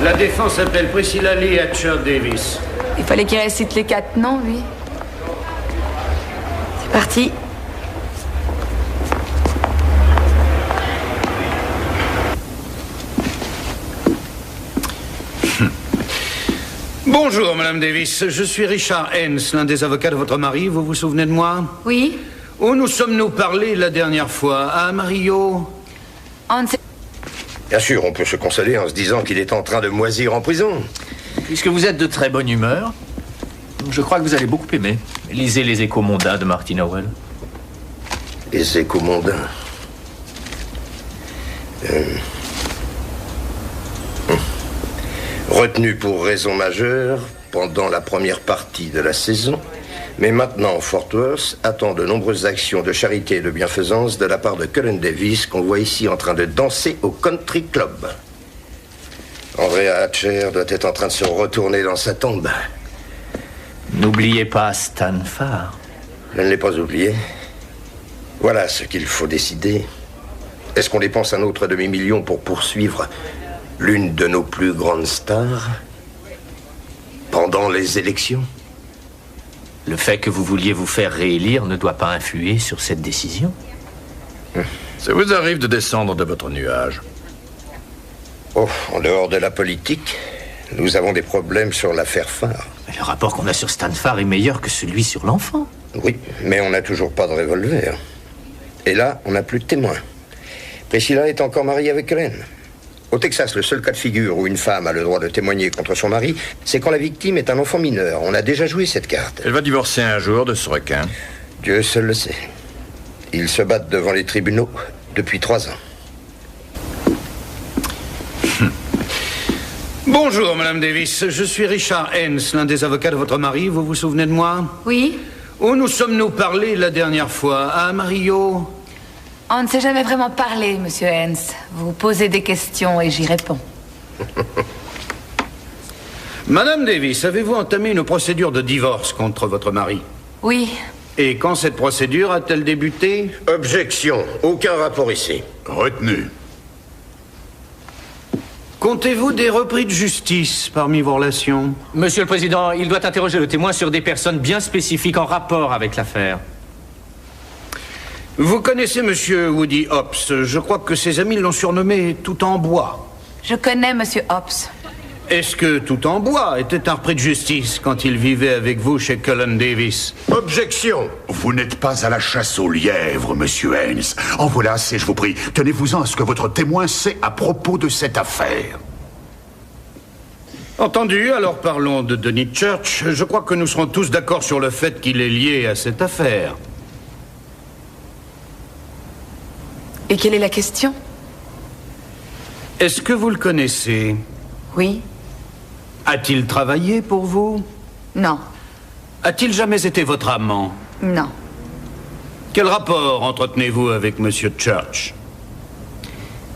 La défense appelle Priscilla Lee Hatcher Davis. Il fallait qu'il récite les 4 noms, lui. C'est parti. Bonjour, Madame Davis. Je suis Richard Hens, l'un des avocats de votre mari. Vous vous souvenez de moi? Oui. Où nous sommes-nous parlé la dernière fois? À Amarillo? Bien sûr, on peut se consoler en se disant qu'il est en train de moisir en prison. Puisque vous êtes de très bonne humeur, je crois que vous allez beaucoup aimer. Lisez les Échos mondains de Martin Howell. Les Échos mondains. Retenu pour raison majeure pendant la première partie de la saison, mais maintenant Fort Worth attend de nombreuses actions de charité et de bienfaisance de la part de Cullen Davis qu'on voit ici en train de danser au Country Club. Andrea Hatcher doit être en train de se retourner dans sa tombe. N'oubliez pas Stan Farr. Je ne l'ai pas oublié. Voilà ce qu'il faut décider. Est-ce qu'on dépense un autre demi-million pour poursuivre l'une de nos plus grandes stars pendant les élections? Le fait que vous vouliez vous faire réélire ne doit pas influer sur cette décision. Ça vous arrive de descendre de votre nuage? Oh, en dehors de la politique, nous avons des problèmes sur l'affaire Farr. Le rapport qu'on a sur Stan Farr est meilleur que celui sur l'enfant. Oui, mais on n'a toujours pas de revolver. Et là, on n'a plus de témoins. Priscilla est encore mariée avec Cullen. Au Texas, le seul cas de figure où une femme a le droit de témoigner contre son mari, c'est quand la victime est un enfant mineur. On a déjà joué cette carte. Elle va divorcer un jour de ce requin. Dieu seul le sait. Ils se battent devant les tribunaux depuis 3 ans. Bonjour, Madame Davis. Je suis Richard Hens, l'un des avocats de votre mari. Vous vous souvenez de moi? Oui. Où nous sommes-nous parlé la dernière fois? À Amarillo? On ne s'est jamais vraiment parlé, monsieur Hens. Vous posez des questions et j'y réponds. Madame Davis, avez-vous entamé une procédure de divorce contre votre mari? Oui. Et quand cette procédure a-t-elle débuté? Objection. Aucun rapport ici. Retenu. Comptez-vous des repris de justice parmi vos relations? Monsieur le Président, il doit interroger le témoin sur des personnes bien spécifiques en rapport avec l'affaire. Vous connaissez Monsieur Woody Hobbs. Je crois que ses amis l'ont surnommé Tout en bois. Je connais Monsieur Hobbs. Est-ce que Tout en bois était un repris de justice quand il vivait avec vous chez Cullen Davis? Objection! Vous n'êtes pas à la chasse aux lièvres, Monsieur Haynes. En voilà assez, je vous prie. Tenez-vous-en à ce que votre témoin sait à propos de cette affaire. Entendu, alors parlons de Denis Church. Je crois que nous serons tous d'accord sur le fait qu'il est lié à cette affaire. Et quelle est la question? Est-ce que vous le connaissez? Oui. A-t-il travaillé pour vous? Non. A-t-il jamais été votre amant? Non. Quel rapport entretenez-vous avec Monsieur Church?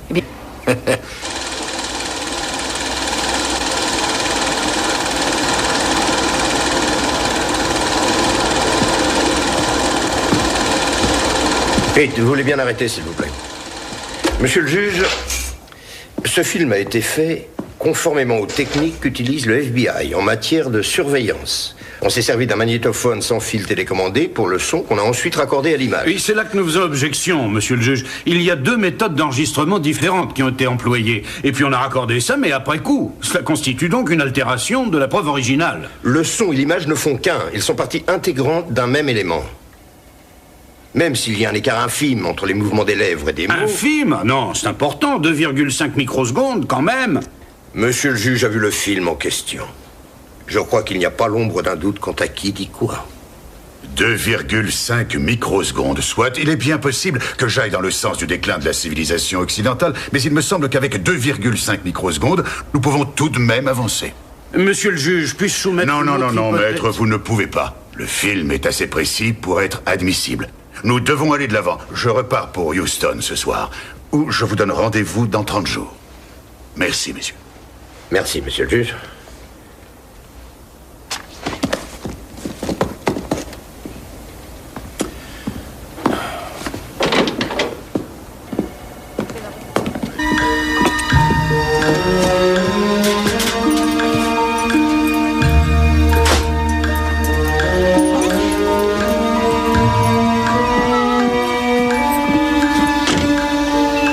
Eh bien... Pete, vous voulez bien arrêter, s'il vous plaît. Monsieur le juge, ce film a été fait conformément aux techniques qu'utilise le FBI en matière de surveillance. On s'est servi d'un magnétophone sans fil télécommandé pour le son qu'on a ensuite raccordé à l'image. Oui, c'est là que nous faisons objection, monsieur le juge. Il y a deux méthodes d'enregistrement différentes qui ont été employées. Et puis on a raccordé ça, mais après coup. Cela constitue donc une altération de la preuve originale. Le son et l'image ne font qu'un. Ils sont parties intégrantes d'un même élément. Même s'il y a un écart infime entre les mouvements des lèvres et des mots... Infime? Non, c'est important. 2,5 microsecondes, quand même. Monsieur le juge a vu le film en question. Je crois qu'il n'y a pas l'ombre d'un doute quant à qui dit quoi. 2,5 microsecondes, soit. Il est bien possible que j'aille dans le sens du déclin de la civilisation occidentale, mais il me semble qu'avec 2,5 microsecondes, nous pouvons tout de même avancer. Monsieur le juge, puis-je soumettre... Non, maître, vous ne pouvez pas. Le film est assez précis pour être admissible. Nous devons aller de l'avant. Je repars pour Houston ce soir, où je vous donne rendez-vous dans 30 jours. Merci, messieurs. Merci, monsieur le juge.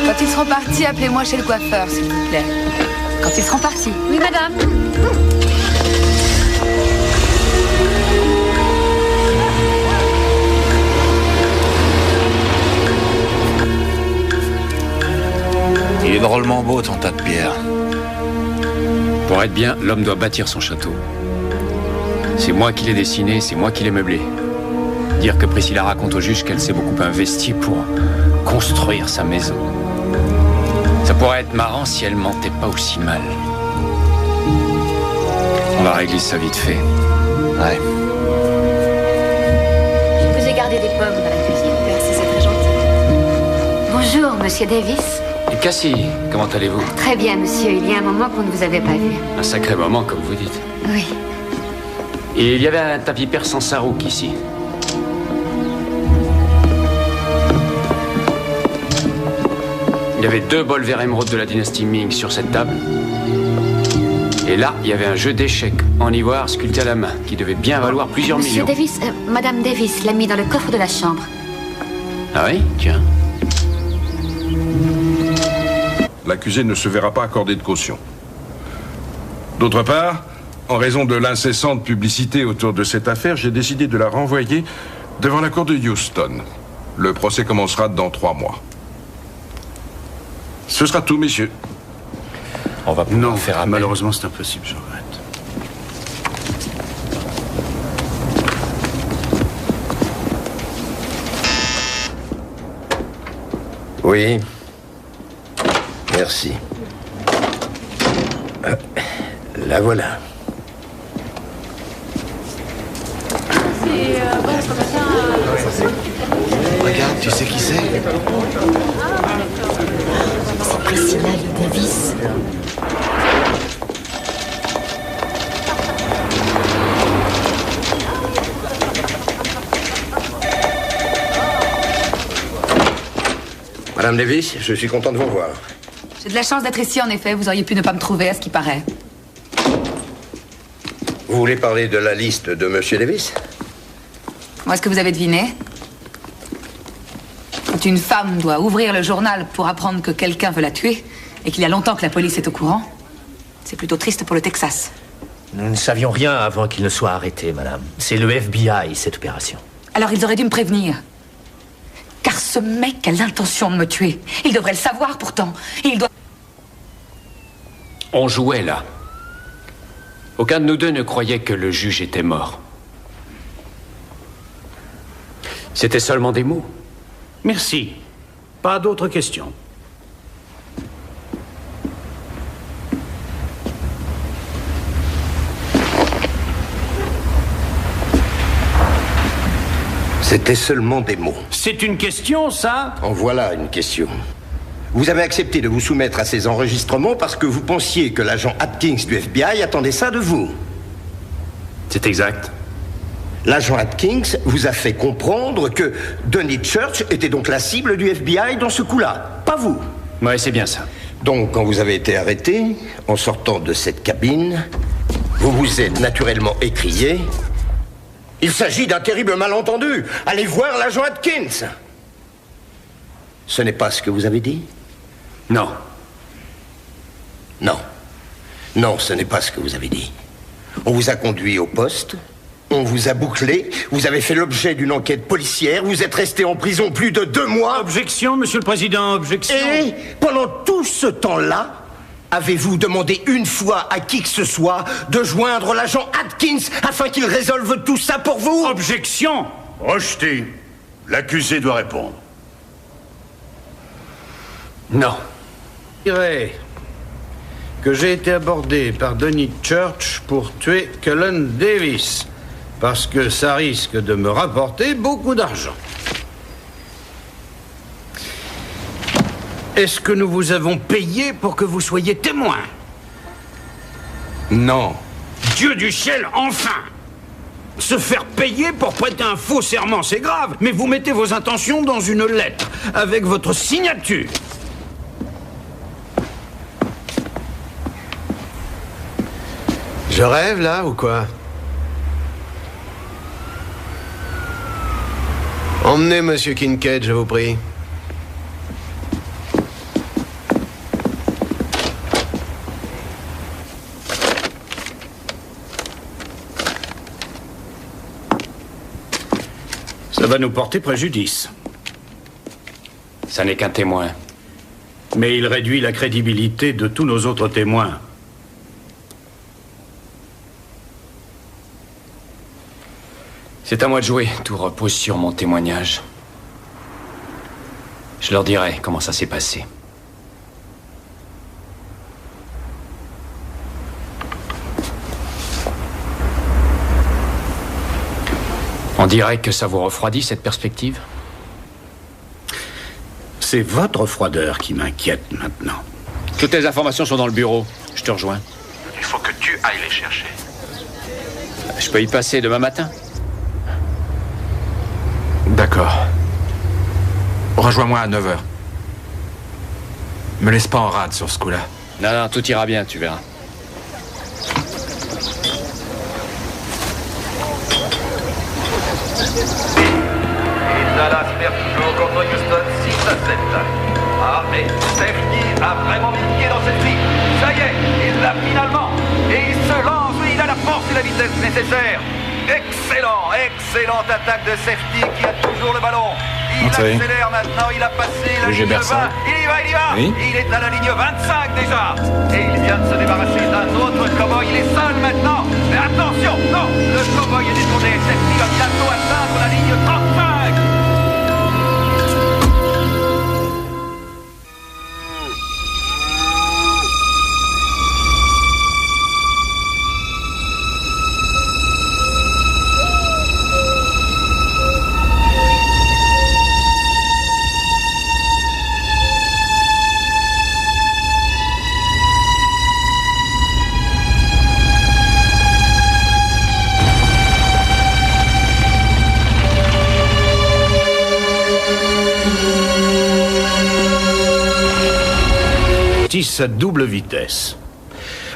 Quand ils seront partis, appelez-moi chez le coiffeur, s'il vous plaît. Quand ils seront partis. Oui, madame. Il est drôlement beau, ton tas de pierre. Pour être bien, l'homme doit bâtir son château. C'est moi qui l'ai dessiné, c'est moi qui l'ai meublé. Dire que Priscilla raconte au juge qu'elle s'est beaucoup investie pour construire sa maison. Ça pourrait être marrant si elle mentait pas aussi mal. On va régler ça vite fait. Ouais. Je vous ai gardé des pommes dans la cuisine. Merci, c'est très gentil. Bonjour, monsieur Davis. Et Cassie, comment allez-vous? Très bien, monsieur. Il y a un moment qu'on ne vous avait pas vu. Un sacré moment, comme vous dites. Oui. Et il y avait un tapis persan Sarouk ici. Il y avait 2 bols verre émeraude de la dynastie Ming sur cette table. Et là, il y avait un jeu d'échecs en ivoire sculpté à la main qui devait bien valoir plusieurs Monsieur millions. Davis, Madame Davis l'a mis dans le coffre de la chambre. Ah oui? Tiens. L'accusé ne se verra pas accorder de caution. D'autre part, en raison de l'incessante publicité autour de cette affaire, j'ai décidé de la renvoyer devant la cour de Houston. Le procès commencera dans 3 mois. Ce sera tout, messieurs. On va pouvoir faire appel. Malheureusement, c'est impossible, je regrette. Oui. Merci. La voilà. Regarde, tu sais qui c'est? C'est Priscilla Davis. Madame Davis, je suis content de vous revoir. J'ai de la chance d'être ici, en effet. Vous auriez pu ne pas me trouver, à ce qui paraît. Vous voulez parler de la liste de Monsieur Davis? Comment est-ce que vous avez deviné? Quand une femme doit ouvrir le journal pour apprendre que quelqu'un veut la tuer, et qu'il y a longtemps que la police est au courant, c'est plutôt triste pour le Texas. Nous ne savions rien avant qu'il ne soit arrêté, madame. C'est le FBI, cette opération. Alors ils auraient dû me prévenir. Car ce mec a l'intention de me tuer. Il devrait le savoir pourtant. Et il doit... On jouait là. Aucun de nous deux ne croyait que le juge était mort. C'était seulement des mots. Merci. Pas d'autres questions. C'était seulement des mots. C'est une question, ça? En voilà une question. Vous avez accepté de vous soumettre à ces enregistrements parce que vous pensiez que l'agent Atkins du FBI attendait ça de vous. C'est exact. L'agent Atkins vous a fait comprendre que Donny Church était donc la cible du FBI dans ce coup-là, pas vous. Ouais, c'est bien ça. Donc, quand vous avez été arrêté, en sortant de cette cabine, vous vous êtes naturellement écrié: il s'agit d'un terrible malentendu. Allez voir l'agent Atkins. Ce n'est pas ce que vous avez dit? Non. Non. Non, ce n'est pas ce que vous avez dit. On vous a conduit au poste, on vous a bouclé, vous avez fait l'objet d'une enquête policière, vous êtes resté en prison plus de 2 mois. Objection, Monsieur le Président, objection. Et pendant tout ce temps-là, avez-vous demandé une fois à qui que ce soit de joindre l'agent Atkins afin qu'il résolve tout ça pour vous? Objection. Rejeté. L'accusé doit répondre. Non. Je dirais que j'ai été abordé par Donny Church pour tuer Cullen Davis, parce que ça risque de me rapporter beaucoup d'argent. Est-ce que nous vous avons payé pour que vous soyez témoin? Non. Dieu du ciel, enfin! Se faire payer pour prêter un faux serment, c'est grave, mais vous mettez vos intentions dans une lettre, avec votre signature. Je rêve, là, ou quoi? Emmenez Monsieur Kincaid, je vous prie. Ça va nous porter préjudice. Ça n'est qu'un témoin. Mais il réduit la crédibilité de tous nos autres témoins. C'est à moi de jouer. Tout repose sur mon témoignage. Je leur dirai comment ça s'est passé. On dirait que ça vous refroidit, cette perspective? C'est votre froideur qui m'inquiète maintenant. Toutes les informations sont dans le bureau. Je te rejoins. Il faut que tu ailles les chercher. Je peux y passer demain matin. D'accord. Rejoins-moi à 9h. Me laisse pas en rade sur ce coup-là. Non, non, tout ira bien, tu verras. Et Dallas perd toujours contre Houston 6-7. Ah, mais Safety a vraiment mis le pied dans cette fille. Ça y est, il l'a finalement. Et il se lance, oui, il a la force et la vitesse nécessaires. Excellent, excellente attaque de Safety qui a toujours le ballon. Il accélère maintenant, il a passé la ligne 20. Il y va. Oui. Il est à la ligne 25 déjà. Et il vient de se débarrasser d'un autre cow-boy. Il est seul maintenant. Mais attention, non, le cow-boy est détourné. Safety va bientôt atteindre la ligne 35. justice à double vitesse.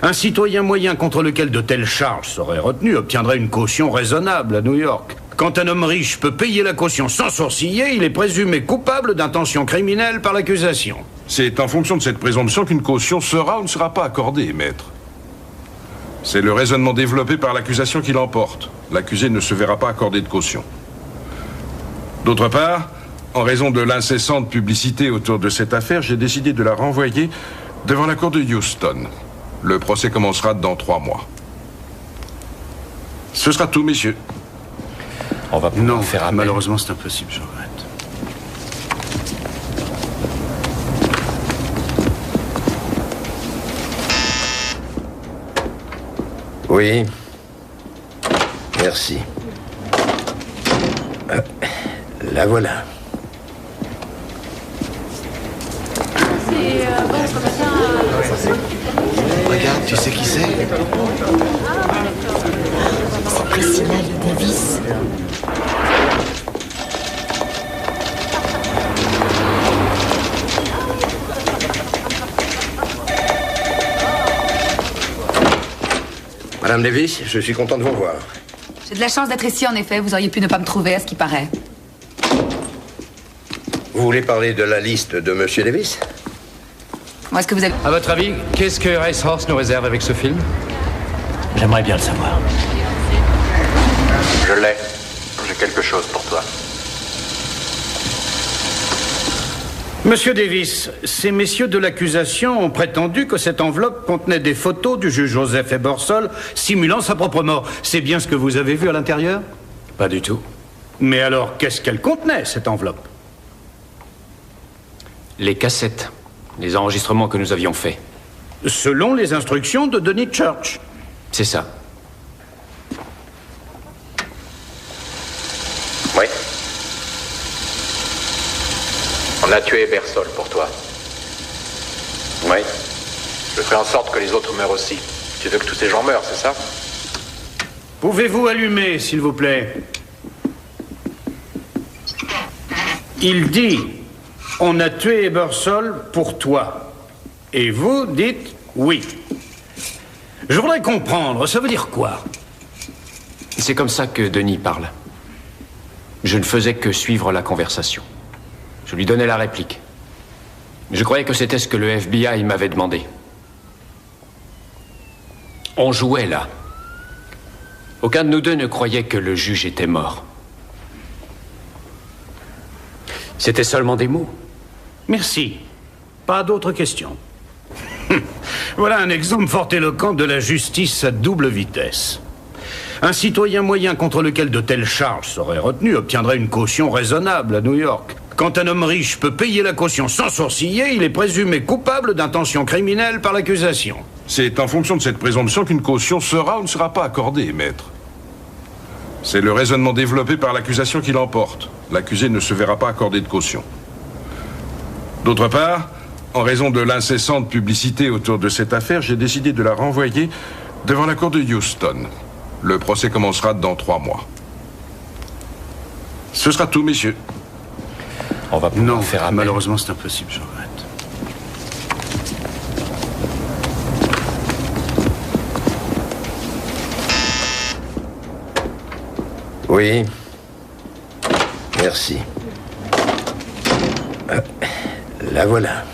Un citoyen moyen contre lequel de telles charges seraient retenues obtiendrait une caution raisonnable à New York. Quand un homme riche peut payer la caution sans sourciller, il est présumé coupable d'intention criminelle par l'accusation. C'est en fonction de cette présomption qu'une caution sera ou ne sera pas accordée, maître. C'est le raisonnement développé par l'accusation qui l'emporte. L'accusé ne se verra pas accorder de caution. D'autre part, en raison de l'incessante publicité autour de cette affaire, j'ai décidé de la renvoyer devant la cour de Houston. Le procès commencera dans 3 mois. Ce sera tout, messieurs. On va pouvoir faire appel. Malheureusement, c'est impossible, je regrette. Oui. Merci. La voilà. Regarde, tu sais qui c'est? C'est Priscilla Lee Davis. Madame Davis, je suis content de vous voir. J'ai de la chance d'être ici, en effet. Vous auriez pu ne pas me trouver, à ce qui paraît. Vous voulez parler de la liste de Monsieur Davis? Moi, est-ce que vous avez... À votre avis, qu'est-ce que Racehorse nous réserve avec ce film? J'aimerais bien le savoir. Je l'ai. J'ai quelque chose pour toi. Monsieur Davis, ces messieurs de l'accusation ont prétendu que cette enveloppe contenait des photos du juge Joseph Ebersol simulant sa propre mort. C'est bien ce que vous avez vu à l'intérieur? Pas du tout. Mais alors, qu'est-ce qu'elle contenait, cette enveloppe? Les cassettes. Les enregistrements que nous avions faits. Selon les instructions de Denis Church. C'est ça. Oui. On a tué Ebersol pour toi. Oui. Je ferai en sorte que les autres meurent aussi. Tu veux que tous ces gens meurent, c'est ça? Pouvez-vous allumer, s'il vous plaît? Il dit... On a tué Ebersol pour toi. Et vous dites oui. Je voudrais comprendre, ça veut dire quoi? C'est comme ça que Denis parle. Je ne faisais que suivre la conversation. Je lui donnais la réplique. Je croyais que c'était ce que le FBI m'avait demandé. On jouait là. Aucun de nous deux ne croyait que le juge était mort. C'était seulement des mots. Merci. Pas d'autres questions. Voilà un exemple fort éloquent de la justice à double vitesse. Un citoyen moyen contre lequel de telles charges seraient retenues obtiendrait une caution raisonnable à New York. Quand un homme riche peut payer la caution sans sourciller, il est présumé coupable d'intention criminelle par l'accusation. C'est en fonction de cette présomption qu'une caution sera ou ne sera pas accordée, maître. C'est le raisonnement développé par l'accusation qui l'emporte. L'accusé ne se verra pas accorder de caution. D'autre part, en raison de l'incessante publicité autour de cette affaire, j'ai décidé de la renvoyer devant la cour de Houston. Le procès commencera dans 3 mois. Ce sera tout, messieurs. On va pouvoir faire appel. Malheureusement, c'est impossible, je regrette. Oui. Merci. La voilà.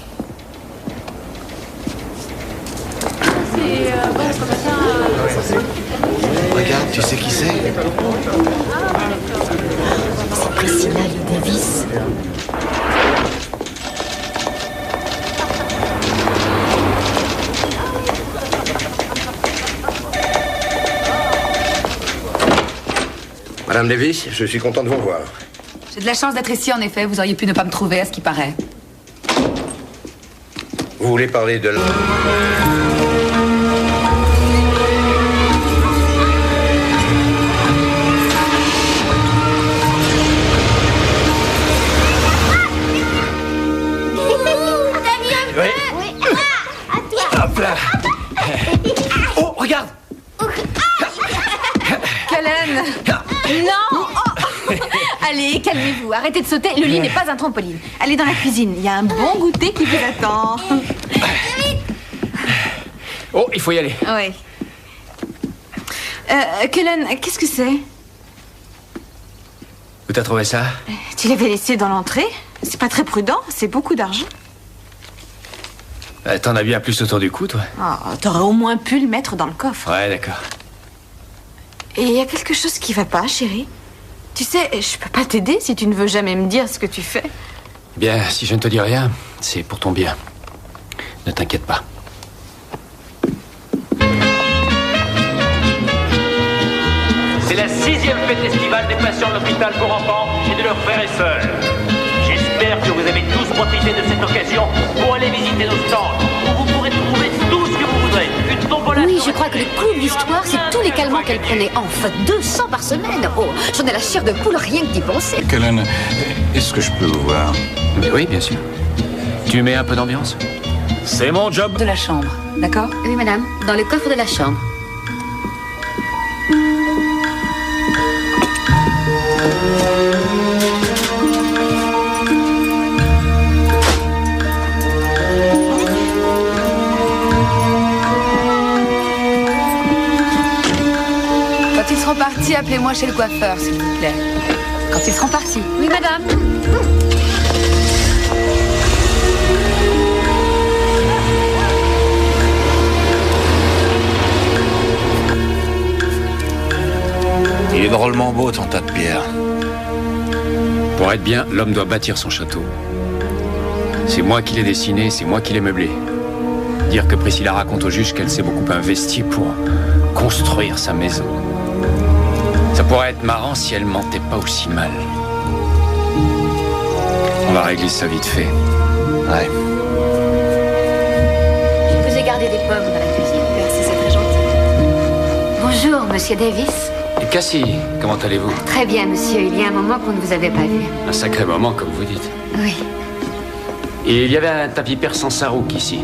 Regarde, tu sais qui c'est? C'est Priscilla Lee Davis. Madame Davis, je suis content de vous voir. J'ai de la chance d'être ici, en effet. Vous auriez pu ne pas me trouver, à ce qui paraît. Vous voulez parler de la... Hop là. Oh, regarde. Kellen! Non! Allez, calmez-vous, arrêtez de sauter, le lit n'est pas un trampoline. Allez dans la cuisine, il y a un bon goûter qui vous attend. Oh, il faut y aller. Oui. Cullen, qu'est-ce que c'est? Où t'as trouvé ça? Tu l'avais laissé dans l'entrée? C'est pas très prudent, c'est beaucoup d'argent. T'en as bien plus autour du cou, toi? Oh, t'aurais au moins pu le mettre dans le coffre. Ouais, d'accord. Et il y a quelque chose qui va pas, chérie. Tu sais, je peux pas t'aider si tu ne veux jamais me dire ce que tu fais. Bien, si je ne te dis rien, c'est pour ton bien. Ne t'inquiète pas. C'est la 6e fête estivale des patients de l'hôpital pour enfants et de leurs frères et sœurs. J'espère que vous avez tous profité de cette occasion pour aller visiter nos stands, où vous pourrez trouver tout ce que vous voudrez. Une tombola. Oui, je crois que le clou de l'histoire, c'est tous les calmants qu'elle prenait. Enfin, 200 par semaine. Oh, j'en ai la chair de poule rien que d'y penser. Cullen, est-ce que je peux vous voir? Mais oui, bien sûr. Tu mets un peu d'ambiance? C'est mon job. De la chambre, d'accord? Oui, madame, dans le coffre de la chambre. Quand ils seront partis, appelez-moi chez le coiffeur, s'il vous plaît. Quand ils seront partis. Oui, madame. Il est drôlement beau, ton tas de pierre. Pour être bien, l'homme doit bâtir son château. C'est moi qui l'ai dessiné, c'est moi qui l'ai meublé. Dire que Priscilla raconte au juge qu'elle s'est beaucoup investie pour construire sa maison. Ça pourrait être marrant si elle mentait pas aussi mal. On va régler ça vite fait. Ouais. Je vous ai gardé des pommes dans la cuisine. Merci, c'est très gentil. Bonjour, monsieur Davis. Et Cassie, comment allez-vous? Très bien, monsieur. Il y a un moment qu'on ne vous avait pas vu. Un sacré moment, comme vous dites. Oui. Et il y avait un tapis persan Sarouk ici.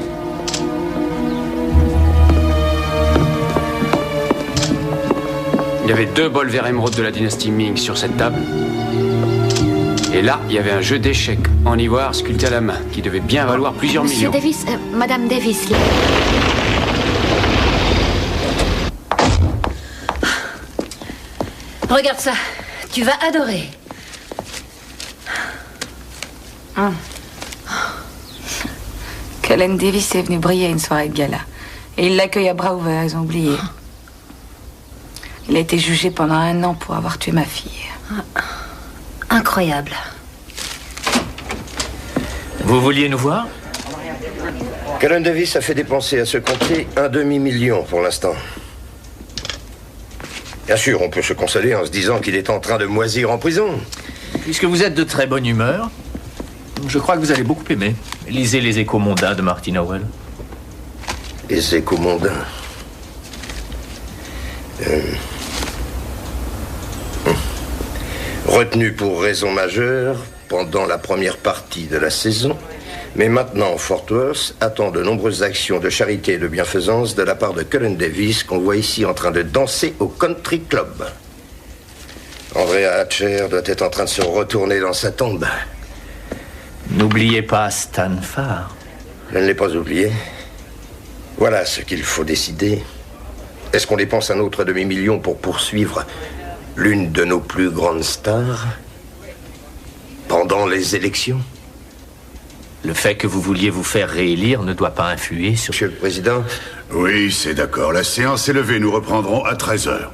Il y avait 2 bols verre émeraude de la dynastie Ming sur cette table. Et là, il y avait un jeu d'échecs en ivoire sculpté à la main qui devait bien valoir plusieurs Monsieur millions. Davis, Madame Davis. Regarde ça. Tu vas adorer. Cullen Davis est venu briller à une soirée de gala. Et il l'accueille à bras ouverts, ils ont oublié. Il a été jugé pendant 1 an pour avoir tué ma fille. Incroyable. Vous vouliez nous voir? Cullen Davis a fait dépenser à ce compter 1 demi-million pour l'instant. Bien sûr, on peut se consoler en se disant qu'il est en train de moisir en prison. Puisque vous êtes de très bonne humeur, je crois que vous allez beaucoup aimer. Lisez les Échos mondains de Martin Howell. Les Échos mondains. Retenu pour raison majeure pendant la première partie de la saison, mais maintenant Fort Worth attend de nombreuses actions de charité et de bienfaisance de la part de Cullen Davis qu'on voit ici en train de danser au Country Club. Andrea Hatcher doit être en train de se retourner dans sa tombe. N'oubliez pas Stan Farr. Je ne l'ai pas oublié. Voilà ce qu'il faut décider. Est-ce qu'on dépense un autre demi-million pour poursuivre l'une de nos plus grandes stars pendant les élections? Le fait que vous vouliez vous faire réélire ne doit pas influer sur... Monsieur le Président? Oui, c'est d'accord. La séance est levée. Nous reprendrons à 13h.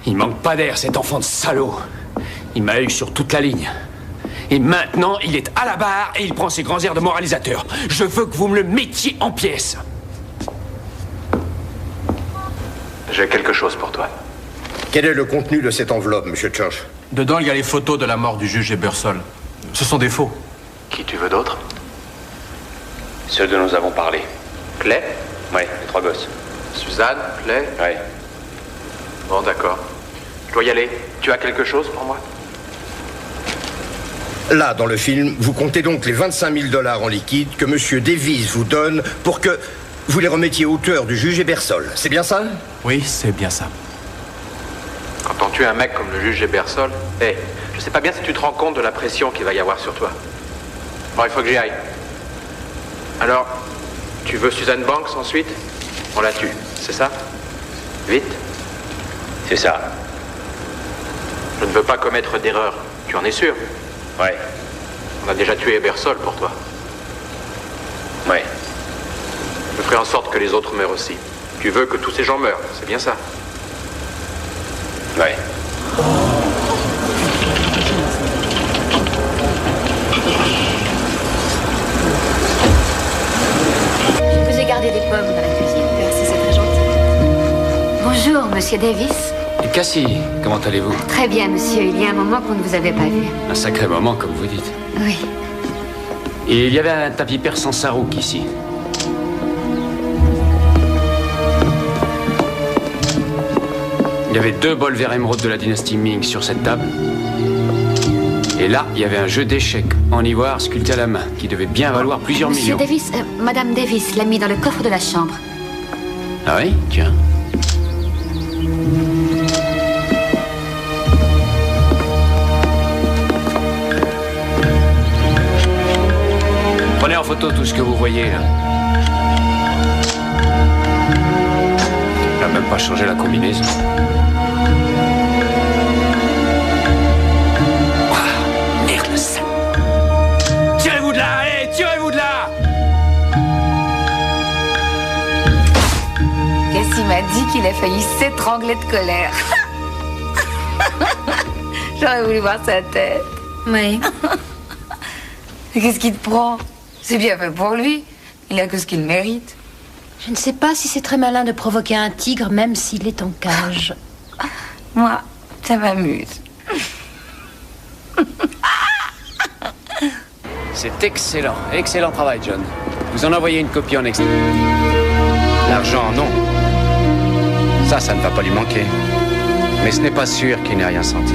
Il manque pas d'air, cet enfant de salaud. Il m'a eu sur toute la ligne. Et maintenant, il est à la barre et il prend ses grands airs de moralisateur. Je veux que vous me le mettiez en pièces. J'ai quelque chose pour toi. Quel est le contenu de cette enveloppe, Monsieur Church? Dedans, il y a les photos de la mort du juge Ebersol. Ce sont des faux. Qui tu veux d'autre? Ceux dont nous avons parlé. Clay? Ouais, les 3 gosses. Suzanne? Clay? Ouais. Bon, d'accord. Je dois y aller. Tu as quelque chose pour moi? Là, dans le film, vous comptez donc les 25 000 $ en liquide que Monsieur Davis vous donne pour que vous les remettiez au auteur du juge Ebersol. C'est bien ça? Oui, c'est bien ça. Quand on tue un mec comme le juge Ebersol, Je sais pas bien si tu te rends compte de la pression qu'il va y avoir sur toi. Bon, il faut que j'y aille. Alors, tu veux Suzanne Banks ensuite? On la tue, c'est ça? Vite? C'est ça. Je ne veux pas commettre d'erreur. Tu en es sûr? Ouais. On a déjà tué Ebersol pour toi. Ouais. Je ferai en sorte que les autres meurent aussi. Tu veux que tous ces gens meurent, c'est bien ça? Ouais. Je vous ai gardé des pommes dans la cuisine. Merci, c'est très gentil. Bonjour, monsieur Davis. Cassie, comment allez-vous? Très bien, monsieur. Il y a un moment qu'on ne vous avait pas vu. Un sacré moment, comme vous dites. Oui. Et il y avait un tapis persan Sarouk ici. Il y avait 2 bols verts émeraude de la dynastie Ming sur cette table. Et là, il y avait un jeu d'échecs en ivoire sculpté à la main qui devait bien valoir plusieurs Monsieur millions. Davis, Madame Davis l'a mis dans le coffre de la chambre. Ah oui? Tiens. Prenez en photo tout ce que vous voyez là. Il n'a même pas changé la combinaison. Ah, merde, ça. Tirez-vous de là, allez, tirez-vous de là! Cassie m'a dit qu'il a failli s'étrangler de colère. J'aurais voulu voir sa tête. Oui. Qu'est-ce qui te prend? C'est bien fait pour lui. Il a que ce qu'il mérite. Je ne sais pas si c'est très malin de provoquer un tigre, même s'il est en cage. Moi, ça m'amuse. C'est excellent, excellent travail, John. Vous en envoyez une copie en extra. L'argent, non. Ça ne va pas lui manquer. Mais ce n'est pas sûr qu'il n'ait rien senti.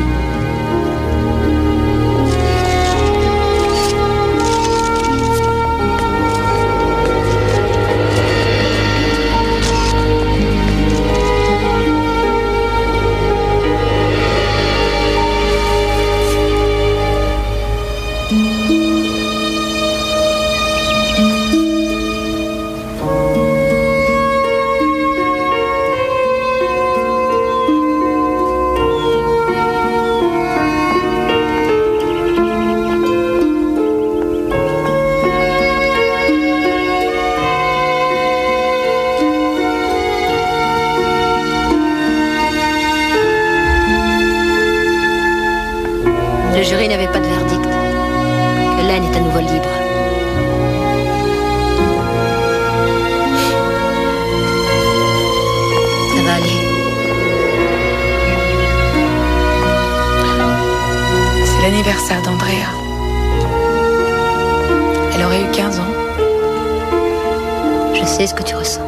Le jury n'avait pas de verdict. Cullen est à nouveau libre. Ça va aller. C'est l'anniversaire d'Andrea. Elle aurait eu 15 ans. Je sais ce que tu ressens.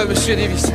Monsieur Davis,